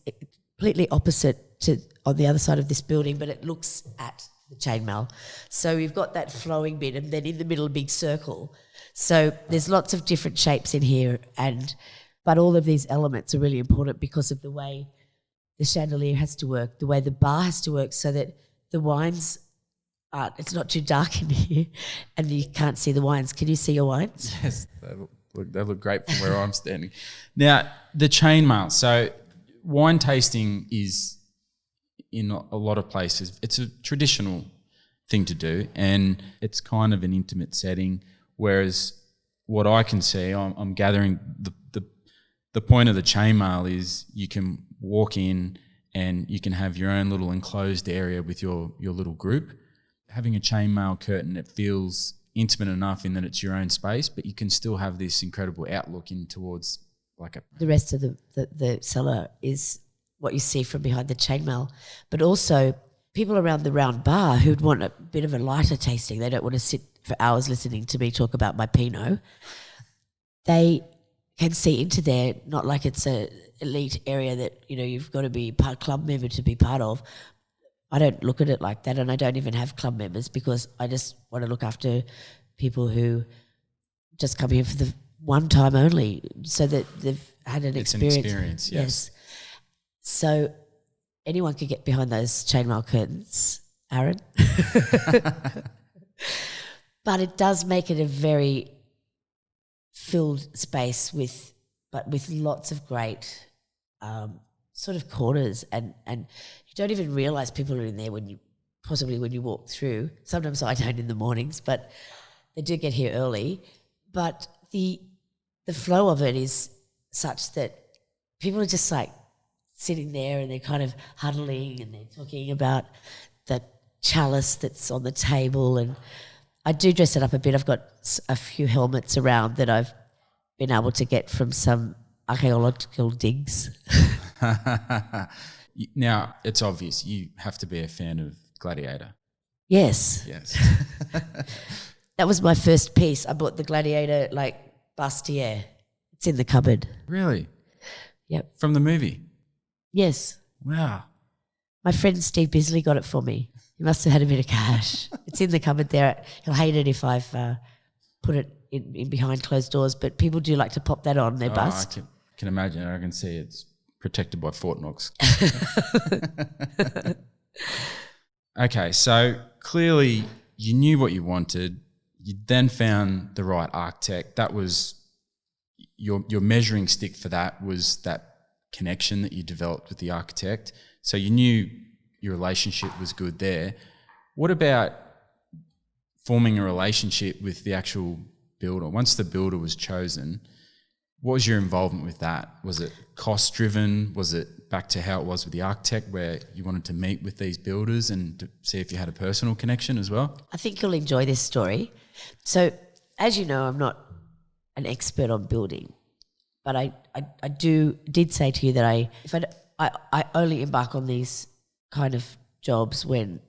completely opposite to on the other side of this building, but it looks at the chainmail. So we've got that flowing bit and then in the middle a big circle. So there's lots of different shapes in here, but all of these elements are really important because of the way the chandelier has to work, the way the bar has to work, so that the wines it's not too dark in here and you can't see the wines. Can you see your wines? Yes, they look great from where I'm standing. Now, the chainmail. So wine tasting is, in a lot of places, it's a traditional thing to do and it's kind of an intimate setting, whereas what I can see, I'm gathering the point of the chainmail is you can walk in and you can have your own little enclosed area with your little group. Having a chainmail curtain, it feels intimate enough in that it's your own space, but you can still have this incredible outlook in towards like the rest of the cellar is what you see from behind the chainmail. But also people around the round bar who'd want a bit of a lighter tasting, they don't want to sit for hours listening to me talk about my Pinot, they can see into there, not like it's a elite area that, you know, you've got to be part club member to be part of. I don't look at it like that, and I don't even have club members because I just want to look after people who just come here for the one time only so that they've had an experience. An experience, yes. So anyone could get behind those chainmail curtains, Aaron. But it does make it a very filled space with lots of great sort of corners, and you don't even realise people are in there when you walk through. Sometimes I don't in the mornings, but they do get here early. But the flow of it is such that people are just like sitting there and they're kind of huddling and they're talking about the chalice that's on the table. And I do dress it up a bit. I've got a few helmets around that I've been able to get from some archaeological digs. Now, it's obvious you have to be a fan of Gladiator. Yes. That was my first piece. I bought the Gladiator bustier. It's in the cupboard. Really? Yep. From the movie? Yes. Wow. My friend Steve Bisley got it for me. He must have had a bit of cash. It's in the cupboard there. He'll hate it if I've put it in behind closed doors, but people do like to pop that on their bust. I can imagine. I can see it's protected by Fort Knox. Okay, so clearly you knew what you wanted. You then found the right architect. That was your measuring stick for that was that connection that you developed with the architect. So you knew your relationship was good there. What about forming a relationship with the actual builder? Once the builder was chosen, what was your involvement with that? Was it cost driven? Was it back to how it was with the architect, where you wanted to meet with these builders and to see if you had a personal connection as well? I think you'll enjoy this story. So, as you know, I'm not an expert on building, but I did say to you that I only embark on these kind of jobs when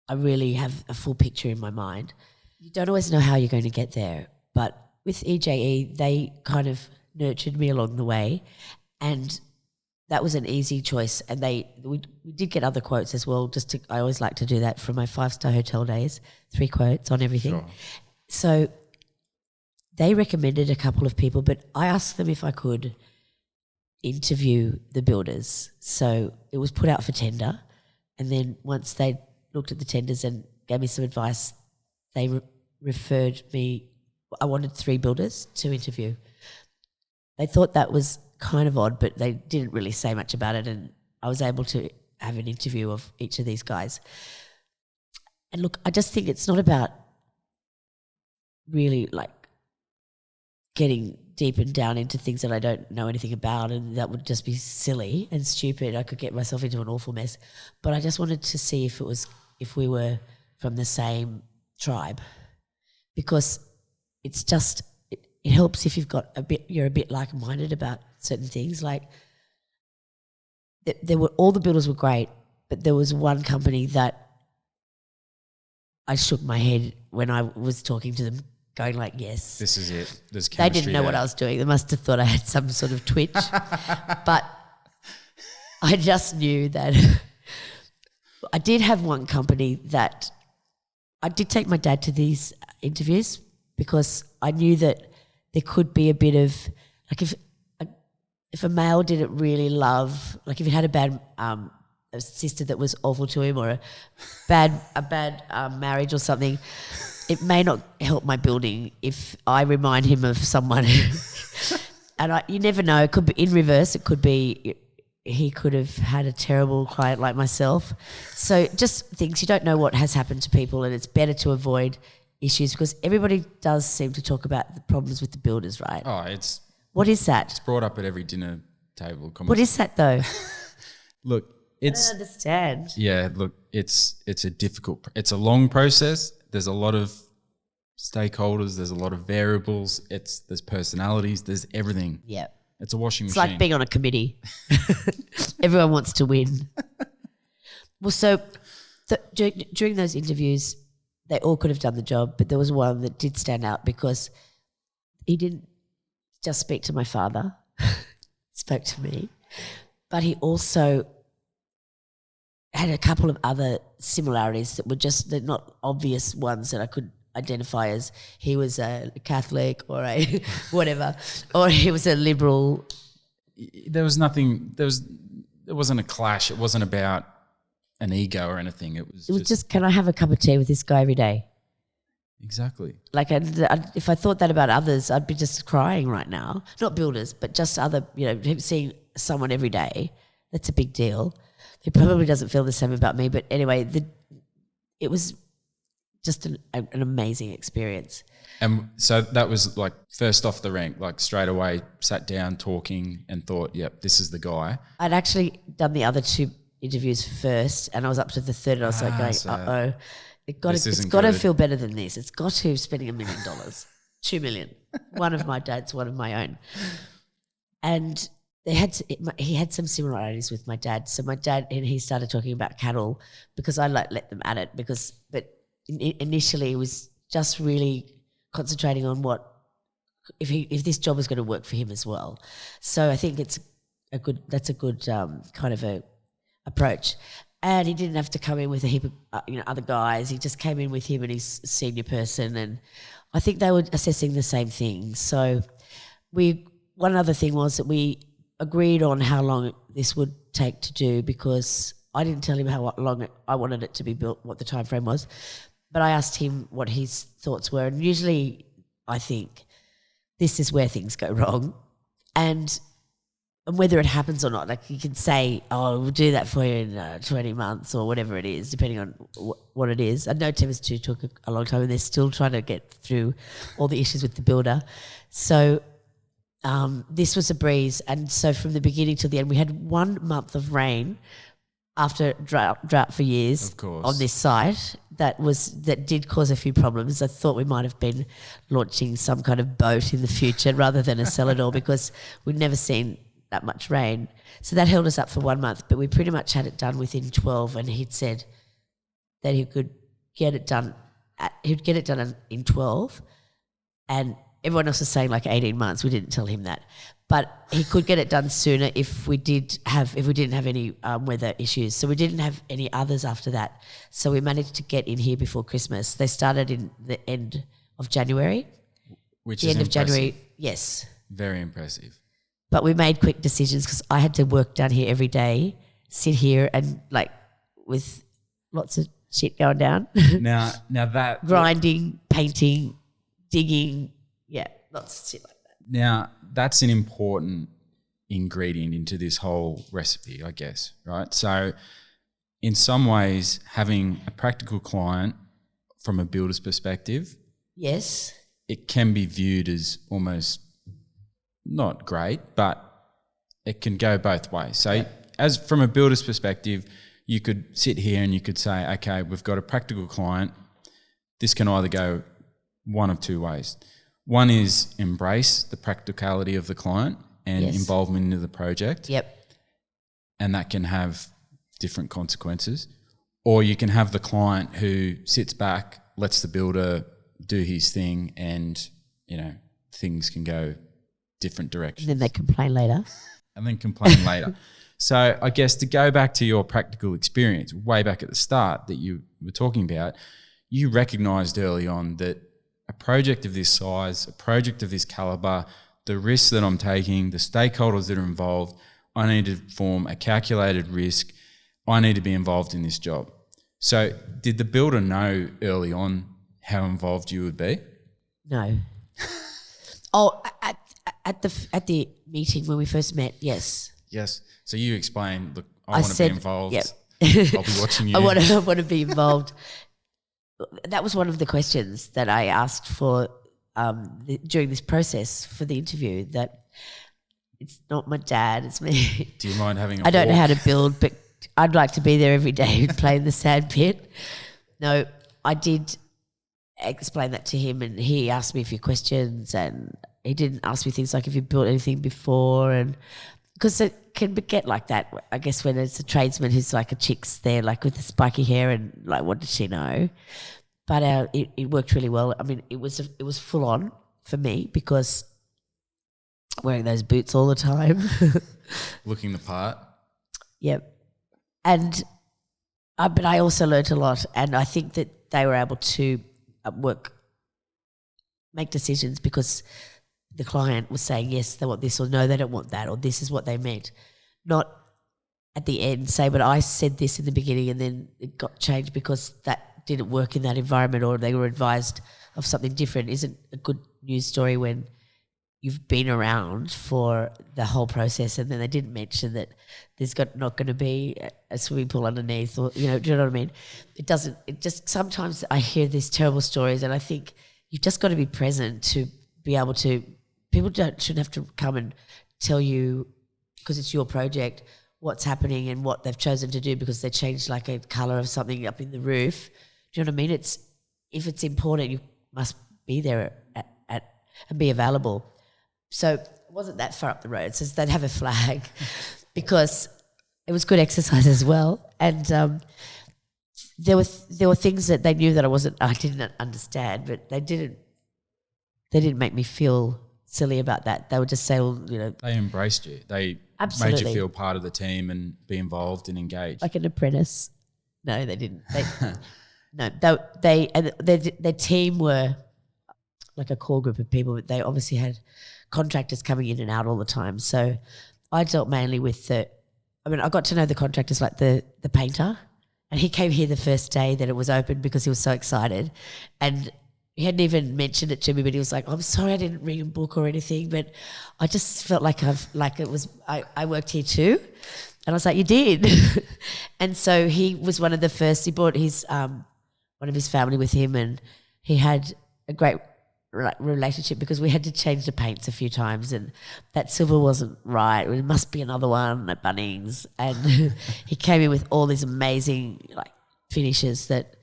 I really have a full picture in my mind. You don't always know how you're going to get there, but with EJE, they kind of nurtured me along the way, and that was an easy choice. And we did get other quotes as well. I always like to do that from my 5-star hotel days, 3 quotes on everything. Sure. So they recommended a couple of people, but I asked them if I could interview the builders. So it was put out for tender, and then once they looked at the tenders and gave me some advice, they referred me. I wanted 3 builders to interview. They thought that was kind of odd, but they didn't really say much about it, and I was able to have an interview of each of these guys. And look, I just think it's not about really like getting deep and down into things that I don't know anything about, and that would just be silly and stupid. I could get myself into an awful mess. But I just wanted to see if we were from the same tribe, because it's just it helps if you're a bit like-minded about certain things. Like all the builders were great, but there was one company that I shook my head when I was talking to them, going like, yes. This is it. There's They chemistry didn't know there. what I was doing. They must have thought I had some sort of twitch. But I just knew that I did have one company that I did take my dad to these interviews, because I knew that there could be a bit of, like, if a male didn't really love, like if he had a bad a sister that was awful to him, or a bad marriage or something, it may not help my building if I remind him of someone. And you never know. It could be in reverse. It could be he could have had a terrible client like myself. So just things, you don't know what has happened to people, and it's better to avoid issues, because everybody does seem to talk about the problems with the builders, right? Oh, What is that? it's brought up at every dinner table. What is that though? Look, I don't understand. Yeah, look, it's a long process. There's a lot of stakeholders. There's a lot of variables. There's personalities. There's everything. Yeah. It's a washing It's machine. like being on a committee. Everyone wants to win. Well, so during those interviews, they all could have done the job, but there was one that did stand out because he didn't just speak to my father, spoke to me, but he also had a couple of other similarities that were they're not obvious ones that I could identify as he was a Catholic or a whatever, or he was a liberal. There wasn't a clash. It wasn't about an ego or anything. It was just, can I have a cup of tea with this guy every day? exactly. Like, if I thought that about others, I'd be just crying right now. Not builders, but just other, seeing someone every day, that's a big deal. He probably doesn't feel the same about me, but anyway, it was just an amazing experience. And so that was like first off the rank, like straight away sat down talking and thought, yep, this is the guy. I'd actually done the other 2 interviews first, and I was up to the 3rd, and I was like going, uh-oh, it's got to feel better than this. It's got to spending $1 million, $2 million, one of my dad's, one of my own. And he had some similarities with my dad. So my dad, and he started talking about cattle, because I let them at it, but initially it was just really concentrating on if this job was going to work for him as well. So I think that's a good kind of a approach. And he didn't have to come in with a heap of other guys. He just came in with him and his senior person, and I think they were assessing the same thing. So one other thing was that we agreed on how long this would take to do, because I didn't tell him how long I wanted it to be built, what the time frame was, but I asked him what his thoughts were. And usually I think this is where things go wrong. And whether it happens or not, like you can say, oh, we'll do that for you in 20 months or whatever it is, depending on what it is. I know Thames 2 took a long time and they're still trying to get through all the issues with the builder. So this was a breeze. And so from the beginning till the end, we had 1 month of rain after drought for years Of course. on this site that did cause a few problems. I thought we might have been launching some kind of boat in the future rather than a cellar door because we'd never seen that much rain. So that held us up for 1 month, but we pretty much had it done within 12, and he'd said that he could get it done in 12, and everyone else was saying like 18 months. We didn't tell him that. But he could get it done sooner if we didn't have any weather issues. So we didn't have any others after that. So we managed to get in here before Christmas. They started in the end of January. Which the is end of impressive. January, yes. Very impressive. But we made quick decisions because I had to work down here every day, sit here and like with lots of shit going down. Now that Grinding, painting, digging, yeah, lots of shit like that. Now, that's an important ingredient into this whole recipe, I guess, right? So in some ways, having a practical client from a builder's perspective, yes, it can be viewed as almost not great, but it can go both ways. So as from a builder's perspective, you could sit here and you could say, okay, we've got a practical client. This can either go one of two ways. One is embrace the practicality of the client and involvement into the project. Yep. And that can have different consequences. Or you can have the client who sits back, lets the builder do his thing, and, you know, things can go different directions. And then they complain later. Later. So I guess to go back to your practical experience, way back at the start that you were talking about, you recognised early on that a project of this size, a project of this calibre, the risks that I'm taking, the stakeholders that are involved, I need to form a calculated risk. I need to be involved in this job. So did the builder know early on how involved you would be? No. At the meeting when we first met, yes. Yes. So you explained, look, I want to said, be involved. Yep. I'll be watching you. I want to be involved. That was one of the questions that I asked for during this process for the interview, that it's not my dad, it's me. Do you mind having a I don't know walk? how to build, but I'd like to be there every day playing the sand pit. No, I did explain that to him, and he asked me a few questions, and he didn't ask me things like if you built anything before, and because it can get like that, I guess, when it's a tradesman who's like a chick's there, like with the spiky hair, and like, what does she know? But it worked really well. I mean, it was full on for me because wearing those boots all the time. Looking the part. Yep. And but I also learnt a lot, and I think that they were able to make decisions because the client was saying, yes, they want this, or no, they don't want that, or this is what they meant. Not at the end say, but I said this in the beginning and then it got changed because that didn't work in that environment, or they were advised of something different. Isn't a good news story when you've been around for the whole process and then they didn't mention that there's not going to be a swimming pool underneath, or, you know, do you know what I mean? It just sometimes I hear these terrible stories and I think you've just got to be present to be able to. People shouldn't have to come and tell you, because it's your project, what's happening and what they've chosen to do because they changed like a colour of something up in the roof. Do you know what I mean? If it's important, you must be there and be available. So it wasn't that far up the road, so they'd have a flag because it was good exercise as well. And there were things that they knew that I didn't understand, but they didn't make me feel silly about that. They would just say, well, you know, They embraced you. They Absolutely. made you feel part of the team and be involved and engaged. like an apprentice. No, they didn't. Their team were like a core group of people, but they obviously had contractors coming in and out all the time. So I dealt mainly with I got to know the contractors, like the painter, and he came here the first day that it was open because he was so excited. And he hadn't even mentioned it to me, but he was like, I'm sorry I didn't read a book or anything, but I just felt like I worked here too. And I was like, you did. And so he was one of the first, he brought his one of his family with him, and he had a great relationship because we had to change the paints a few times, and that silver wasn't right. It must be another one at Bunnings. And he came in with all these amazing like finishes that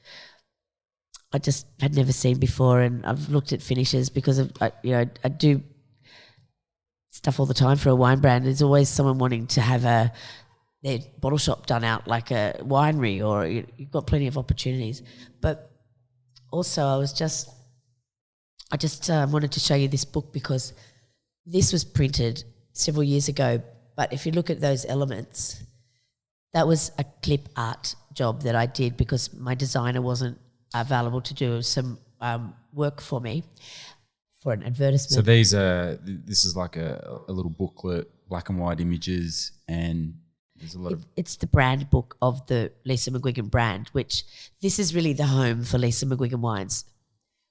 I just had never seen before. And I've looked at finishes because of, I do stuff all the time for a wine brand. There's always someone wanting to have their bottle shop done out like a winery, or you've got plenty of opportunities. But also I just wanted to show you this book because this was printed several years ago. But if you look at those elements, that was a clip art job that I did because my designer wasn't available to do some work for me for an advertisement. So this is like a little booklet, black and white images, and there's a lot of... It's the brand book of the Lisa McGuigan brand, which this is really the home for Lisa McGuigan wines.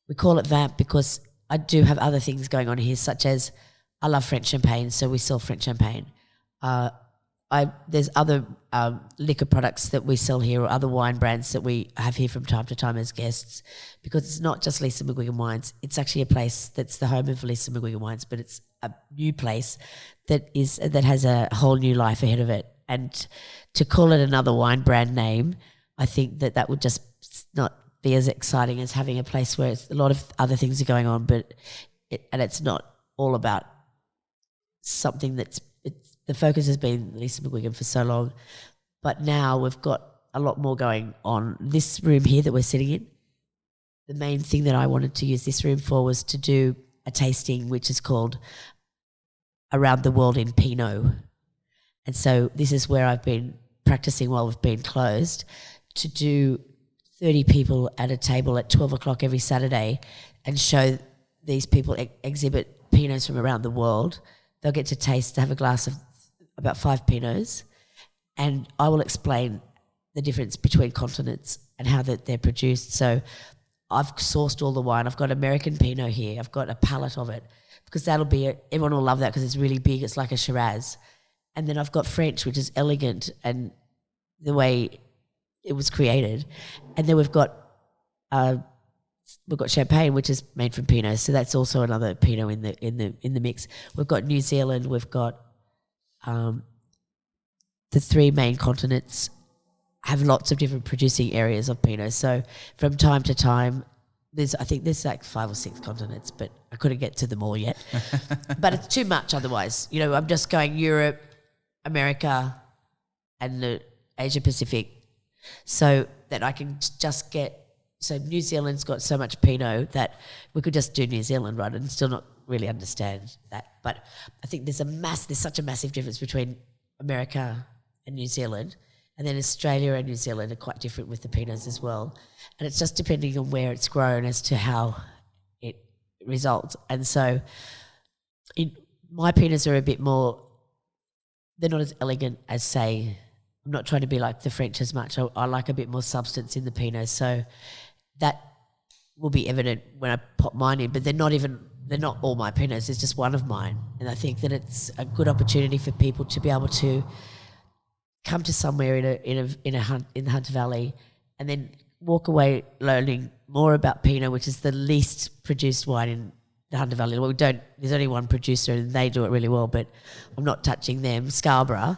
We call it VAMP because I do have other things going on here, such as I love French champagne, so we sell French champagne. There's other liquor products that we sell here, or other wine brands that we have here from time to time as guests, because it's not just Lisa McGuigan Wines. It's actually a place that's the home of Lisa McGuigan Wines, but it's a new place that has a whole new life ahead of it. And to call it another wine brand name, I think that would just not be as exciting as having a place where a lot of other things are going on, but it's not all about something the focus has been Lisa McGuigan for so long, but now we've got a lot more going on. This room here that we're sitting in, the main thing that I wanted to use this room for was to do a tasting which is called Around the World in Pinot. And so this is where I've been practicing while we've been closed, to do 30 people at a table at 12 o'clock every Saturday and show these people exhibit Pinots from around the world. They'll get to have a glass of about 5 Pinots, and I will explain the difference between continents and how they're produced. So I've sourced all the wine. I've got American Pinot here. I've got a palette of it because everyone will love that because it's really big. It's like a Shiraz. And then I've got French, which is elegant and the way it was created. And then we've got champagne, which is made from Pinot, so that's also another Pinot in the mix. We've got New Zealand. We've got the 3 main continents have lots of different producing areas of Pinot. So from time to time, I think there's like 5 or 6 continents, but I couldn't get to them all yet. But it's too much otherwise. I'm just going Europe, America, and the Asia Pacific, so that I can just get. So New Zealand's got so much Pinot that we could just do New Zealand, right, and still not really understand that. But I think there's such a massive difference between America and New Zealand, and then Australia and New Zealand are quite different with the Pinots as well. And it's just depending on where it's grown as to how it results. And so my Pinots are a bit more, they're not as elegant as, say, I'm not trying to be like the French as much. I like a bit more substance in the Pinot. So that will be evident when I pop mine in, but they're not all my Pinots. It's just one of mine. And I think that it's a good opportunity for people to be able to come to somewhere in the Hunter Valley and then walk away learning more about Pinot, which is the least produced wine in the Hunter Valley. Well, there's only one producer and they do it really well, but I'm not touching them, Scarborough.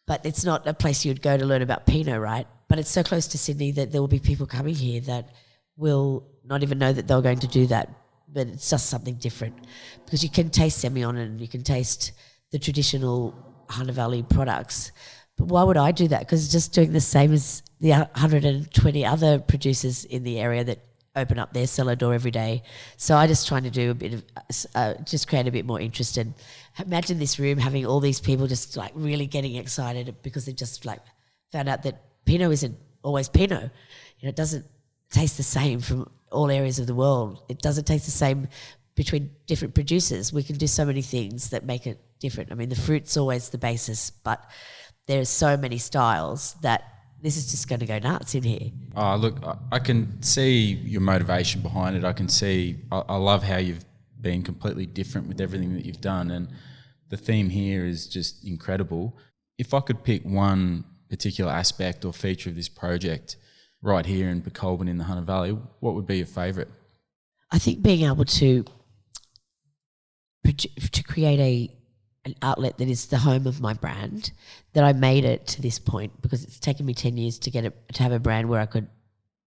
But it's not a place you'd go to learn about Pinot, right? But it's so close to Sydney that there will be people coming here that will not even know that they're going to do that. But it's just something different because you can taste Semillon and you can taste the traditional Hunter Valley products. But why would I do that? Because it's just doing the same as the 120 other producers in the area that open up their cellar door every day. So I just trying to do a bit of, just create a bit more interest. And imagine this room having all these people just like really getting excited because they've just like found out that Pinot isn't always Pinot. It doesn't taste the same from all areas of the world. It doesn't taste the same between different producers. We can do so many things that make it different. I mean, the fruit's always the basis, but there's so many styles that this is just going to go nuts in here. Oh, look, I can see your motivation behind it. I love how you've been completely different with everything that you've done, and the theme here is just incredible. If I could pick one particular aspect or feature of this project right here in Pokolbin in the Hunter Valley, what would be your favourite? I think being able to create an outlet that is the home of my brand, that I made it to this point, because it's taken me 10 years to have a brand where I could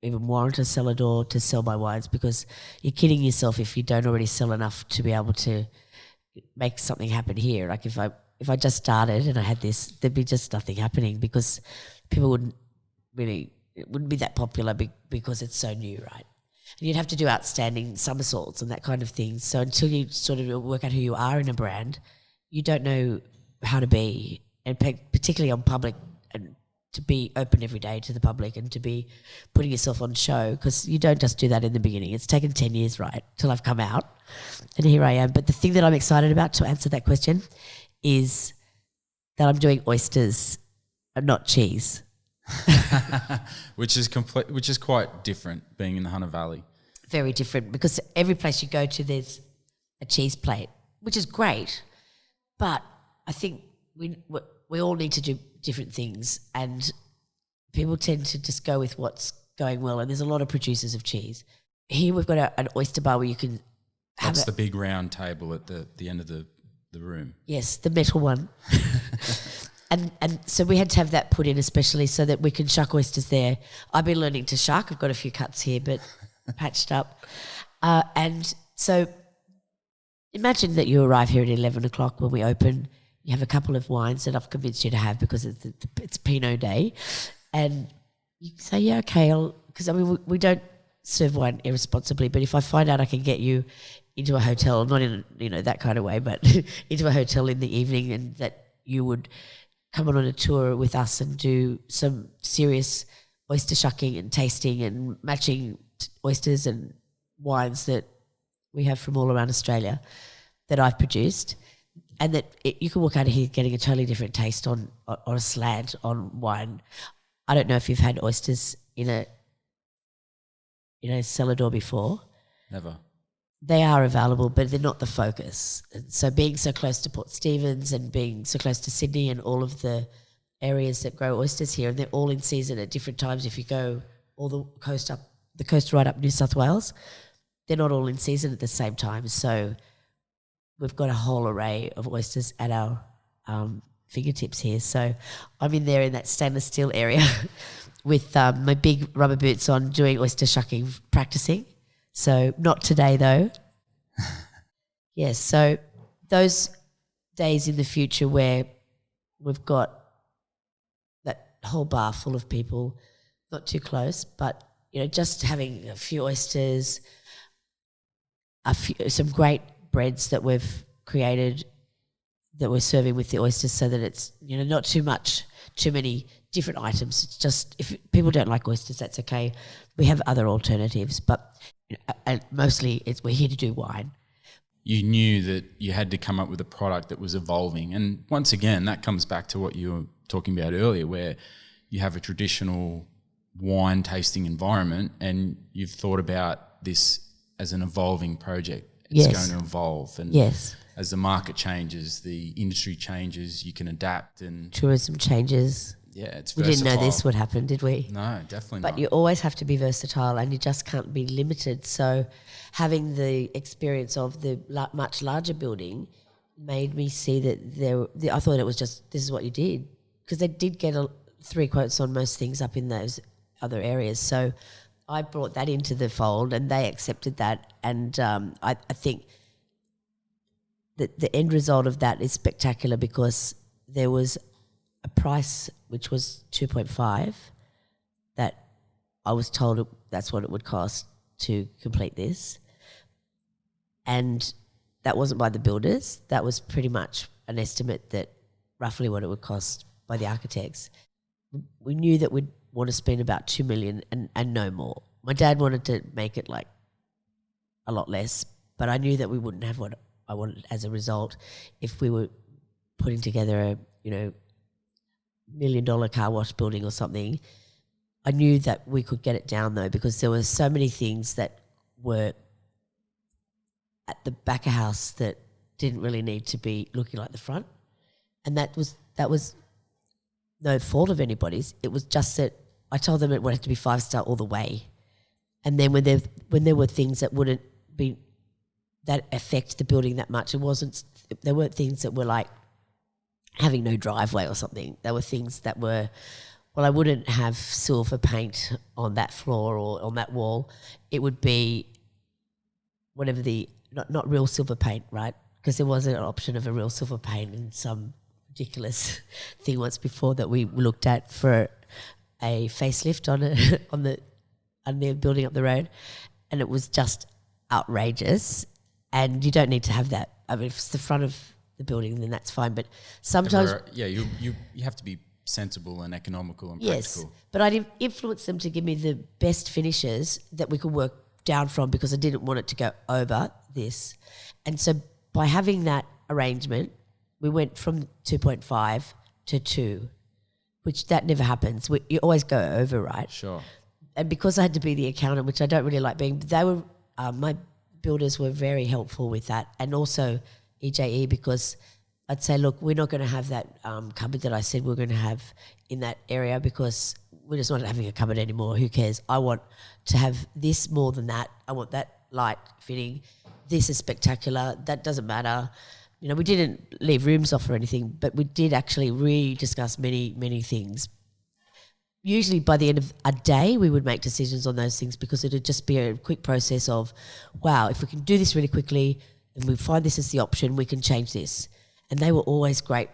even warrant a cellar door to sell my wines, because you're kidding yourself if you don't already sell enough to be able to make something happen here. Like if I just started and I had this, there'd be just nothing happening, because people it wouldn't be that popular because it's so new, right? And you'd have to do outstanding somersaults and that kind of thing. So until you sort of work out who you are in a brand, you don't know how to be, and particularly on public, and to be open every day to the public and to be putting yourself on show, because you don't just do that in the beginning. It's taken 10 years, right, till I've come out, and here I am. But the thing that I'm excited about, to answer that question, is that I'm doing oysters and not cheese. which is quite different, being in the Hunter Valley. Very different, because every place you go to there's a cheese plate, which is great, but I think we all need to do different things, and people tend to just go with what's going well, and there's a lot of producers of cheese. Here we've got an oyster bar where you can have That's the big round table at the end of the room. Yes, the metal one. And so we had to have that put in especially so that we can shuck oysters there. I've been learning to shuck. I've got a few cuts here, but patched up. And so imagine that you arrive here at 11 o'clock when we open. You have a couple of wines that I've convinced you to have because it's Pinot Day. And you say, yeah, okay, because I mean, we don't serve wine irresponsibly, but if I find out I can get you into a hotel, not in that kind of way, but into a hotel in the evening, and that you would come on a tour with us and do some serious oyster shucking and tasting and matching oysters and wines that we have from all around Australia that I've produced, and that you can walk out of here getting a totally different taste on a slant on wine. I don't know if you've had oysters in a cellar door before. Never. They are available, but they're not the focus. And so being so close to Port Stephens and being so close to Sydney and all of the areas that grow oysters here, and they're all in season at different times. If you go all the coast right up New South Wales, they're not all in season at the same time. So we've got a whole array of oysters at our fingertips here. So I'm in there in that stainless steel area with my big rubber boots on, doing oyster shucking, practicing. So not today though. Yes, so those days in the future where we've got that whole bar full of people, not too close, but just having a few oysters, some great breads that we've created that we're serving with the oysters, so that it's not too many different items. It's just, if people don't like oysters, that's okay. We have other alternatives, but mostly we're here to do wine. You knew that you had to come up with a product that was evolving, and once again that comes back to what you were talking about earlier, where you have a traditional wine tasting environment and you've thought about this as an evolving project. It's going to evolve, and as the market changes, the industry changes, you can adapt, and tourism changes. Yeah, it's we versatile. didn't know this would happen, did we? No, definitely not. But you always have to be versatile, and you just can't be limited. So having the experience of the much larger building made me see that I thought it was just, this is what you did, because they did get 3 quotes on most things up in those other areas. So I brought that into the fold, and they accepted that. And I think that the end result of that is spectacular, because there was a price which was 2.5 that I was told that's what it would cost to complete this. And that wasn't by the builders. That was pretty much an estimate that roughly what it would cost by the architects. We knew that we'd want to spend about 2 million and no more. My dad wanted to make it like a lot less, but I knew that we wouldn't have what I wanted as a result if we were putting together a $1 million car wash building or something. I knew that we could get it down though, because there were so many things that were at the back of house that didn't really need to be looking like the front. And that was no fault of anybody's. It was just that I told them it would have to be 5-star all the way. And then when there were things that wouldn't be that affect the building that much, there weren't things that were like having no driveway or something. There were things that were, well, I wouldn't have silver paint on that floor or on that wall. It would be whatever not real silver paint, right? Because there wasn't an option of a real silver paint in some ridiculous thing once before that we looked at for a facelift on the building up the road, and it was just outrageous. And you don't need to have that. I mean, if it's the front of the building, then that's fine. But sometimes, you have to be sensible and economical and yes, practical. but I'd influence them to give me the best finishes that we could work down from, because I didn't want it to go over this. And so by having that arrangement, we went from 2.5 to 2, which that never happens. You always go over, right? Sure. And because I had to be the accountant, which I don't really like being, they were my builders were very helpful with that, and also EJE, because I'd say, look, we're not going to have that cupboard that I said we're going to have in that area, because we're just not having a cupboard anymore. Who cares? I want to have this more than that. I want that light fitting. This is spectacular. That doesn't matter. You know, we didn't leave rooms off or anything, but we did actually rediscuss many, many things. Usually by the end of a day, we would make decisions on those things, because it would just be a quick process of, wow, if we can do this really quickly and we find this as the option, we can change this. And they were always great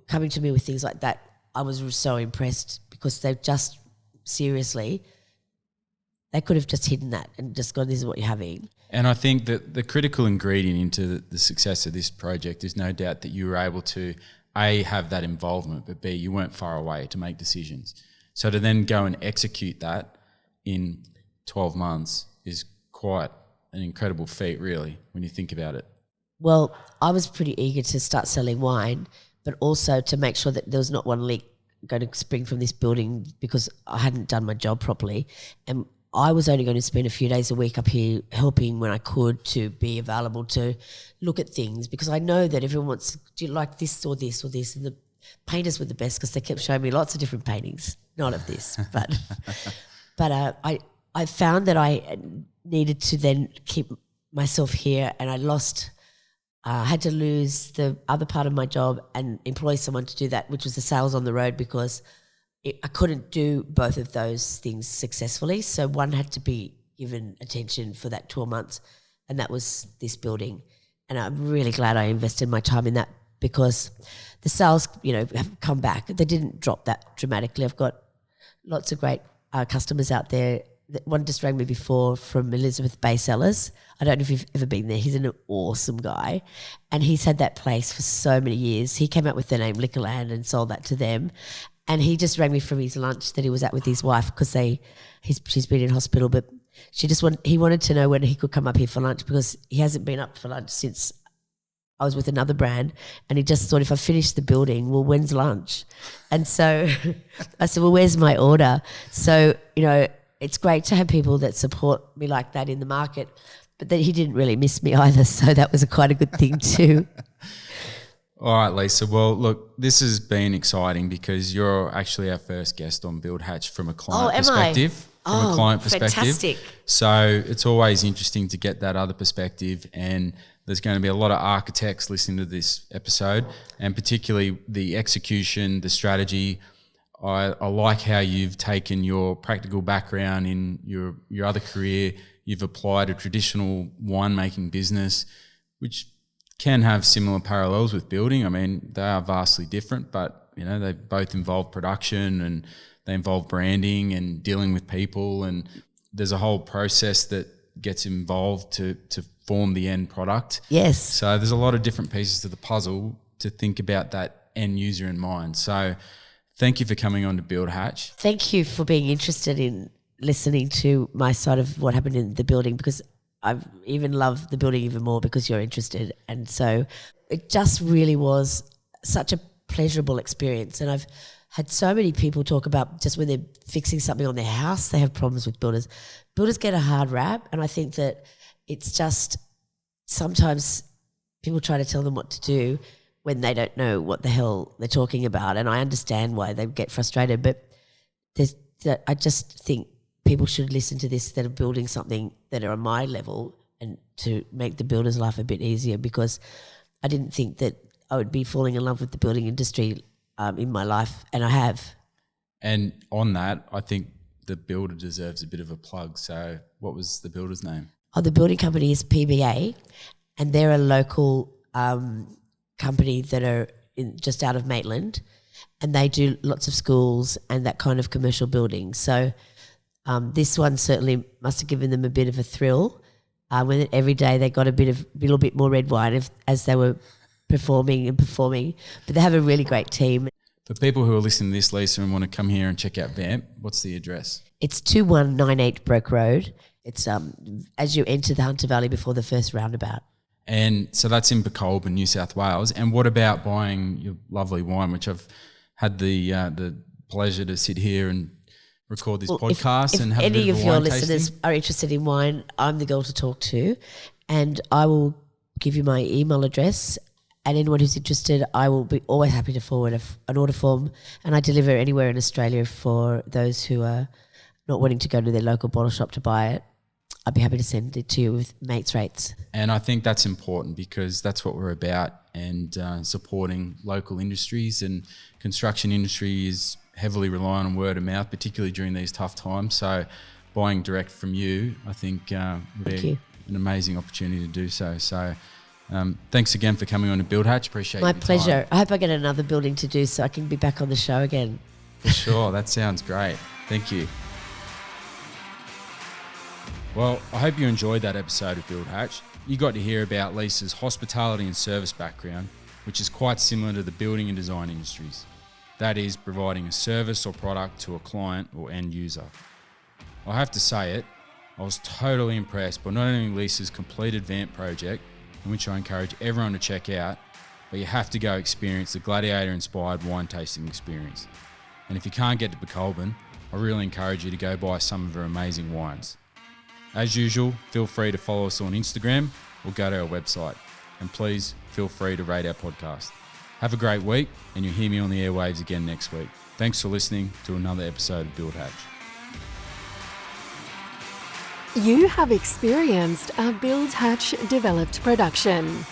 coming to me with things like that. I was so impressed, because they just, seriously, they could have just hidden that and just gone, this is what you're having. And I think that the critical ingredient into the success of this project is no doubt that you were able to, A, have that involvement, but B, you weren't far away to make decisions. So to then go and execute that in 12 months is quite an incredible feat, really, when you think about it. Well, I was pretty eager to start selling wine, but also to make sure that there was not one leak going to spring from this building, because I hadn't done my job properly. And I was only going to spend a few days a week up here helping when I could, to be available to look at things, because I know that everyone wants, do you like this or this or this? And the painters were the best, because they kept showing me lots of different paintings, not of this, but I found that I needed to then keep myself here, and I had to lose the other part of my job and employ someone to do that, which was the sales on the road, because I couldn't do both of those things successfully. So one had to be given attention for that 12 months, and that was this building. And I'm really glad I invested my time in that, because the sales, have come back. They didn't drop that dramatically. I've got lots of great customers out there. One just rang me before from Elizabeth Bay Cellars. I don't know if you've ever been there. He's an awesome guy, and he's had that place for so many years. He came up with the name Liquorland and sold that to them. And he just rang me from his lunch that he was at with his wife, because she's been in hospital, but he wanted to know when he could come up here for lunch, because he hasn't been up for lunch since I was with another brand, and he just thought, if I finish the building, well, when's lunch? And so I said, well, where's my order? So, it's great to have people that support me like that in the market, but then he didn't really miss me either, so that was quite a good thing too. All right, Lisa. Well, look, this has been exciting, because you're actually our first guest on Build Hatch from a client perspective. From a client perspective. Fantastic. So it's always interesting to get that other perspective, and there's going to be a lot of architects listening to this episode, and particularly the execution, the strategy. I like how you've taken your practical background in your other career. You've applied a traditional winemaking business, which can have similar parallels with building. I mean, they are vastly different, but they both involve production, and they involve branding and dealing with people, and there's a whole process that gets involved to form the end product. Yes. So there's a lot of different pieces to the puzzle to think about that end user in mind. So thank you for coming on to Build Hatch. Thank you for being interested in listening to my side of what happened in the building, because I even love the building even more because you're interested. And so it just really was such a pleasurable experience. And I've had so many people talk about just when they're fixing something on their house, they have problems with builders. Builders get a hard rap, and I think that it's just sometimes people try to tell them what to do when they don't know what the hell they're talking about, and I understand why they get frustrated, but I just think people should listen to this that are building something that are on my level and to make the builder's life a bit easier, because I didn't think that I would be falling in love with the building industry in my life, and I have. And on that, I think the builder deserves a bit of a plug. So what was the builder's name? Oh, the building company is PBA, and they're a local company that are just out of Maitland, and they do lots of schools and that kind of commercial building. So this one certainly must have given them a bit of a thrill when every day they got a little bit more red wine as they were performing, but they have a really great team. For people who are listening to this, Lisa, and want to come here and check out VAMP, what's the address? It's 2198 Broke Road. It's as you enter the Hunter Valley before the first roundabout. And so that's in Pokolbin, New South Wales. And what about buying your lovely wine, which I've had the pleasure to sit here and record this podcast if and have a bit of a wine tasting? Any of your listeners are interested in wine, I'm the girl to talk to, and I will give you my email address. And anyone who's interested, I will be always happy to forward an order form, and I deliver anywhere in Australia for those who are not wanting to go to their local bottle shop to buy it. I'd be happy to send it to you with mates rates. And I think that's important, because that's what we're about, and supporting local industries, and construction industry is heavily reliant on word of mouth, particularly during these tough times. So buying direct from you, I think would be an amazing opportunity to do so. So thanks again for coming on to Build Hatch. Appreciate my your pleasure. time. I hope I get another building to do so I can be back on the show again. For sure. That sounds great. Thank you. Well, I hope you enjoyed that episode of Build Hatch. You got to hear about Lisa's hospitality and service background, which is quite similar to the building and design industries. That is, providing a service or product to a client or end user. I have to say it, I was totally impressed by not only Lisa's completed VAMP project, in which I encourage everyone to check out, but you have to go experience the gladiator-inspired wine tasting experience. And if you can't get to Pokolbin, I really encourage you to go buy some of her amazing wines. As usual, feel free to follow us on Instagram or go to our website. And please feel free to rate our podcast. Have a great week, and you'll hear me on the airwaves again next week. Thanks for listening to another episode of Build Hatch. You have experienced a Build Hatch developed production.